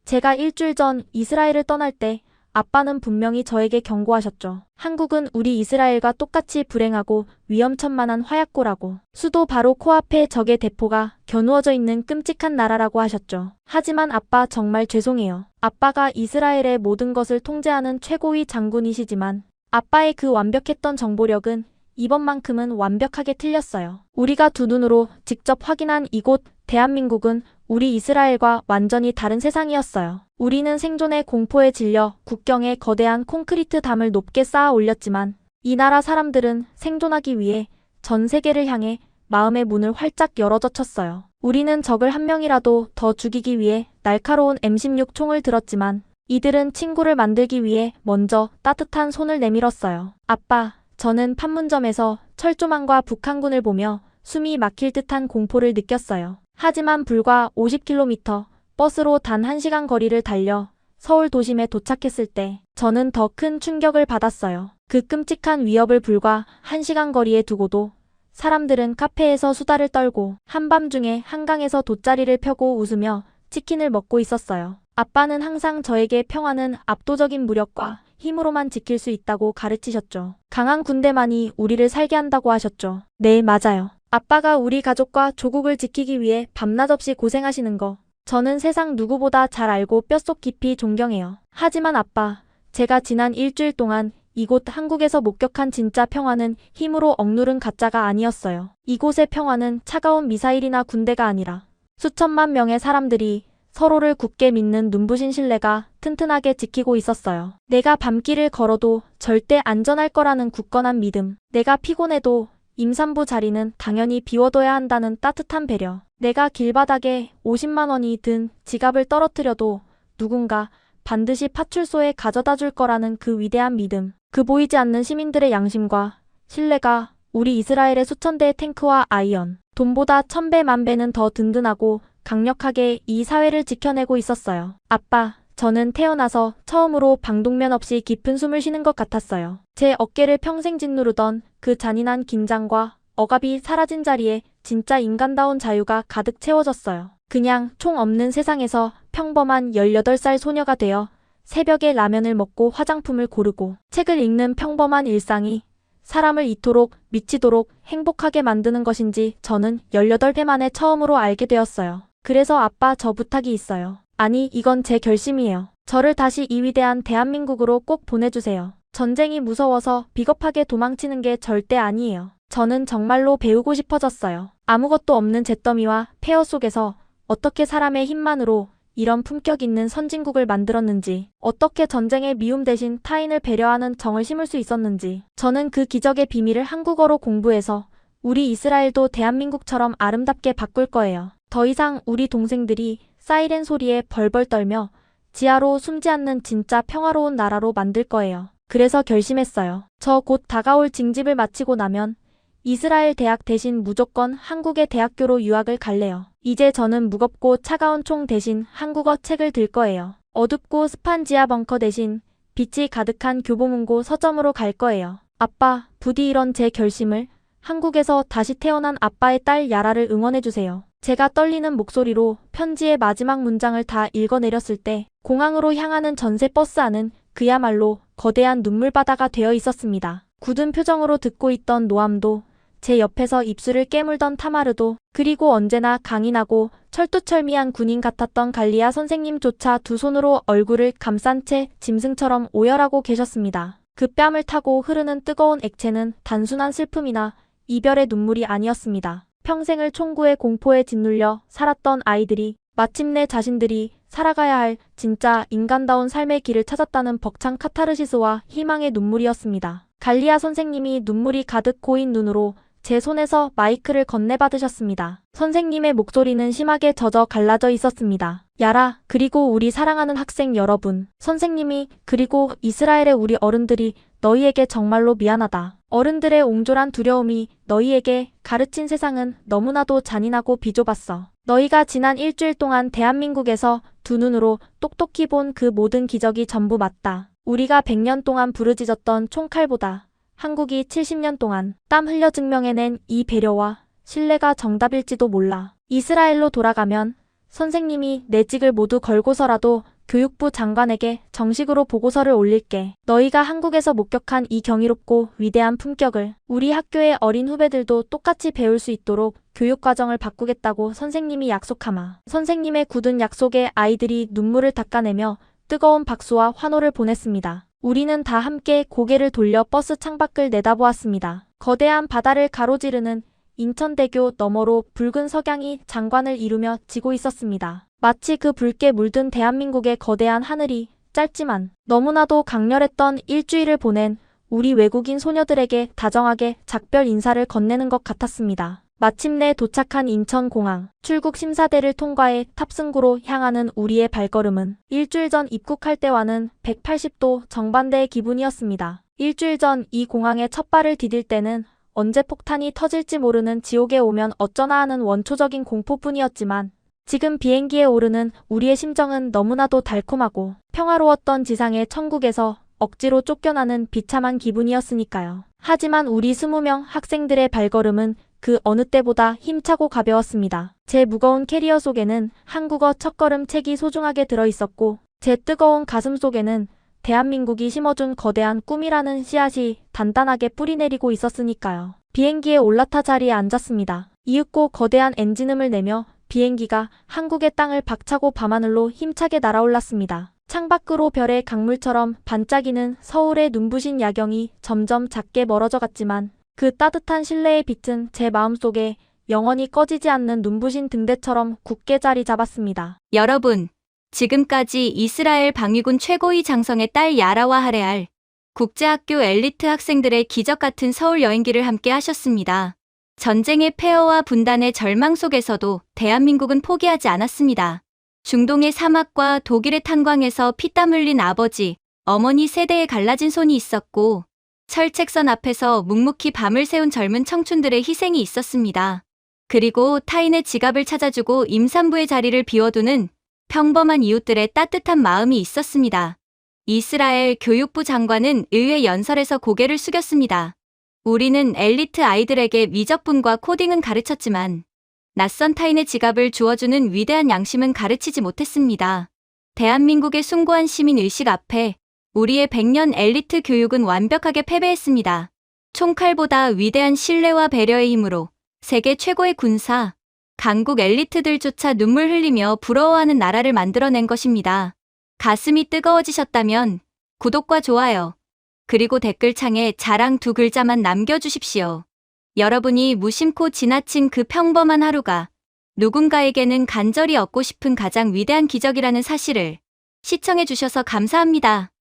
제가 일주일 전 이스라엘을 떠날 때 아빠는 분명히 저에게 경고하셨죠. 한국은 우리 이스라엘과 똑같이 불행하고 위험천만한 화약고라고. 수도 바로 코앞에 적의 대포가 겨누어져 있는 끔찍한 나라라고 하셨죠. 하지만 아빠 정말 죄송해요. 아빠가 이스라엘의 모든 것을 통제하는 최고위 장군이시지만 아빠의 그 완벽했던 정보력은 이번만큼은 완벽하게 틀렸어요. 우리가 두 눈으로 직접 확인한 이곳 대한민국은 우리 이스라엘과 완전히 다른 세상이었어요. 우리는 생존의 공포에 질려 국경에 거대한 콘크리트 담을 높게 쌓아 올렸지만 이 나라 사람들은 생존하기 위해 전 세계를 향해 마음의 문을 활짝 열어젖혔어요. 우리는 적을 한 명이라도 더 죽이기 위해 날카로운 M16 총을 들었지만 이들은 친구를 만들기 위해 먼저 따뜻한 손을 내밀었어요. 아빠, 저는 판문점에서 철조망과 북한군을 보며 숨이 막힐 듯한 공포를 느꼈어요. 하지만 불과 50km 버스로 단 1시간 거리를 달려 서울 도심에 도착했을 때 저는 더 큰 충격을 받았어요. 그 끔찍한 위협을 불과 1시간 거리에 두고도 사람들은 카페에서 수다를 떨고 한밤중에 한강에서 돗자리를 펴고 웃으며 치킨을 먹고 있었어요. 아빠는 항상 저에게 평화는 압도적인 무력과 힘으로만 지킬 수 있다고 가르치셨죠. 강한 군대만이 우리를 살게 한다고 하셨죠. 네, 맞아요. 아빠가 우리 가족과 조국을 지키기 위해 밤낮 없이 고생하시는 거 저는 세상 누구보다 잘 알고 뼛속 깊이 존경해요. 하지만 아빠, 제가 지난 일주일 동안 이곳 한국에서 목격한 진짜 평화는 힘으로 억누른 가짜가 아니었어요. 이곳의 평화는 차가운 미사일이나 군대가 아니라 수천만 명의 사람들이 서로를 굳게 믿는 눈부신 신뢰가 튼튼하게 지키고 있었어요. 내가 밤길을 걸어도 절대 안전할 거라는 굳건한 믿음. 내가 피곤해도 임산부 자리는 당연히 비워둬야 한다는 따뜻한 배려. 내가 길바닥에 50만 원이 든 지갑을 떨어뜨려도 누군가 반드시 파출소에 가져다 줄 거라는 그 위대한 믿음. 그 보이지 않는 시민들의 양심과 신뢰가 우리 이스라엘의 수천 대의 탱크와 아이언, 돈보다 1000배 만배는 더 든든하고 강력하게 이 사회를 지켜내고 있었어요. 아빠, 저는 태어나서 처음으로 방독면 없이 깊은 숨을 쉬는 것 같았어요. 제 어깨를 평생 짓누르던 그 잔인한 긴장과 억압이 사라진 자리에 진짜 인간다운 자유가 가득 채워졌어요. 그냥 총 없는 세상에서 평범한 18살 소녀가 되어 새벽에 라면을 먹고 화장품을 고르고 책을 읽는 평범한 일상이 사람을 이토록 미치도록 행복하게 만드는 것인지 저는 18해 만에 처음으로 알게 되었어요. 그래서 아빠, 저 부탁이 있어요. 아니, 이건 제 결심이에요. 저를 다시 이 위대한 대한민국으로 꼭 보내주세요. 전쟁이 무서워서 비겁하게 도망치는 게 절대 아니에요. 저는 정말로 배우고 싶어졌어요. 아무것도 없는 잿더미와 폐허 속에서 어떻게 사람의 힘만으로 이런 품격 있는 선진국을 만들었는지, 어떻게 전쟁의 미움 대신 타인을 배려하는 정을 심을 수 있었는지, 저는 그 기적의 비밀을 한국어로 공부해서 우리 이스라엘도 대한민국처럼 아름답게 바꿀 거예요. 더 이상 우리 동생들이 사이렌 소리에 벌벌 떨며 지하로 숨지 않는 진짜 평화로운 나라로 만들 거예요. 그래서 결심했어요. 저 곧 다가올 징집을 마치고 나면 이스라엘 대학 대신 무조건 한국의 대학교로 유학을 갈래요. 이제 저는 무겁고 차가운 총 대신 한국어 책을 들 거예요. 어둡고 습한 지하 벙커 대신 빛이 가득한 교보문고 서점으로 갈 거예요. 아빠, 부디 이런 제 결심을 한국에서 다시 태어난 아빠의 딸 야라를 응원해주세요. 제가 떨리는 목소리로 편지의 마지막 문장을 다 읽어내렸을 때 공항으로 향하는 전세 버스 안은 그야말로 거대한 눈물바다가 되어 있었습니다. 굳은 표정으로 듣고 있던 노암도, 제 옆에서 입술을 깨물던 타마르도, 그리고 언제나 강인하고 철두철미한 군인 같았던 갈리아 선생님조차 두 손으로 얼굴을 감싼 채 짐승처럼 오열하고 계셨습니다. 그 뺨을 타고 흐르는 뜨거운 액체는 단순한 슬픔이나 이별의 눈물이 아니었습니다. 평생을 총구의 공포에 짓눌려 살았던 아이들이 마침내 자신들이 살아가야 할 진짜 인간다운 삶의 길을 찾았다는 벅찬 카타르시스와 희망의 눈물이었습니다. 갈리아 선생님이 눈물이 가득 고인 눈으로 제 손에서 마이크를 건네받으셨습니다. 선생님의 목소리는 심하게 젖어 갈라져 있었습니다. 야라, 그리고 우리 사랑하는 학생 여러분. 선생님이, 그리고 이스라엘의 우리 어른들이 너희에게 정말로 미안하다. 어른들의 옹졸한 두려움이 너희에게 가르친 세상은 너무나도 잔인하고 비좁았어. 너희가 지난 일주일 동안 대한민국에서 두 눈으로 똑똑히 본 그 모든 기적이 전부 맞다. 우리가 100년 동안 부르짖었던 총칼보다 한국이 70년 동안 땀 흘려 증명해낸 이 배려와 신뢰가 정답일지도 몰라. 이스라엘로 돌아가면 선생님이 내 직을 모두 걸고서라도 교육부 장관에게 정식으로 보고서를 올릴게. 너희가 한국에서 목격한 이 경이롭고 위대한 품격을 우리 학교의 어린 후배들도 똑같이 배울 수 있도록 교육과정을 바꾸겠다고 선생님이 약속하마. 선생님의 굳은 약속에 아이들이 눈물을 닦아내며 뜨거운 박수와 환호를 보냈습니다. 우리는 다 함께 고개를 돌려 버스 창밖을 내다보았습니다. 거대한 바다를 가로지르는 인천대교 너머로 붉은 석양이 장관을 이루며 지고 있었습니다. 마치 그 붉게 물든 대한민국의 거대한 하늘이 짧지만 너무나도 강렬했던 일주일을 보낸 우리 외국인 소녀들에게 다정하게 작별 인사를 건네는 것 같았습니다. 마침내 도착한 인천공항, 출국 심사대를 통과해 탑승구로 향하는 우리의 발걸음은 일주일 전 입국할 때와는 180도 정반대의 기분이었습니다. 일주일 전 이 공항에 첫 발을 디딜 때는 언제 폭탄이 터질지 모르는 지옥에 오면 어쩌나 하는 원초적인 공포뿐이었지만 지금 비행기에 오르는 우리의 심정은 너무나도 달콤하고 평화로웠던 지상의 천국에서 억지로 쫓겨나는 비참한 기분이었으니까요. 하지만 우리 20명 학생들의 발걸음은 그 어느 때보다 힘차고 가벼웠습니다. 제 무거운 캐리어 속에는 한국어 첫걸음 책이 소중하게 들어있었고 제 뜨거운 가슴 속에는 대한민국이 심어준 거대한 꿈이라는 씨앗이 단단하게 뿌리내리고 있었으니까요. 비행기에 올라타 자리에 앉았습니다. 이윽고 거대한 엔진음을 내며 비행기가 한국의 땅을 박차고 밤하늘로 힘차게 날아올랐습니다. 창밖으로 별의 강물처럼 반짝이는 서울의 눈부신 야경이 점점 작게 멀어져 갔지만 그 따뜻한 신뢰의 빛은 제 마음속에 영원히 꺼지지 않는 눈부신 등대처럼 굳게 자리 잡았습니다. 여러분, 지금까지 이스라엘 방위군 최고위 장성의 딸 야라와 하레알, 국제학교 엘리트 학생들의 기적 같은 서울 여행기를 함께 하셨습니다. 전쟁의 폐허와 분단의 절망 속에서도 대한민국은 포기하지 않았습니다. 중동의 사막과 독일의 탄광에서 피땀 흘린 아버지, 어머니 세대에 갈라진 손이 있었고 철책선 앞에서 묵묵히 밤을 새운 젊은 청춘들의 희생이 있었습니다. 그리고 타인의 지갑을 찾아주고 임산부의 자리를 비워두는 평범한 이웃들의 따뜻한 마음이 있었습니다. 이스라엘 교육부 장관은 의회 연설에서 고개를 숙였습니다. 우리는 엘리트 아이들에게 미적분과 코딩은 가르쳤지만 낯선 타인의 지갑을 주워주는 위대한 양심은 가르치지 못했습니다. 대한민국의 숭고한 시민 의식 앞에 우리의 100년 엘리트 교육은 완벽하게 패배했습니다. 총칼보다 위대한 신뢰와 배려의 힘으로 세계 최고의 군사, 강국 엘리트들조차 눈물 흘리며 부러워하는 나라를 만들어낸 것입니다. 가슴이 뜨거워지셨다면 구독과 좋아요, 그리고 댓글창에 자랑 2글자만 남겨주십시오. 여러분이 무심코 지나친 그 평범한 하루가 누군가에게는 간절히 얻고 싶은 가장 위대한 기적이라는 사실을 시청해주셔서 감사합니다.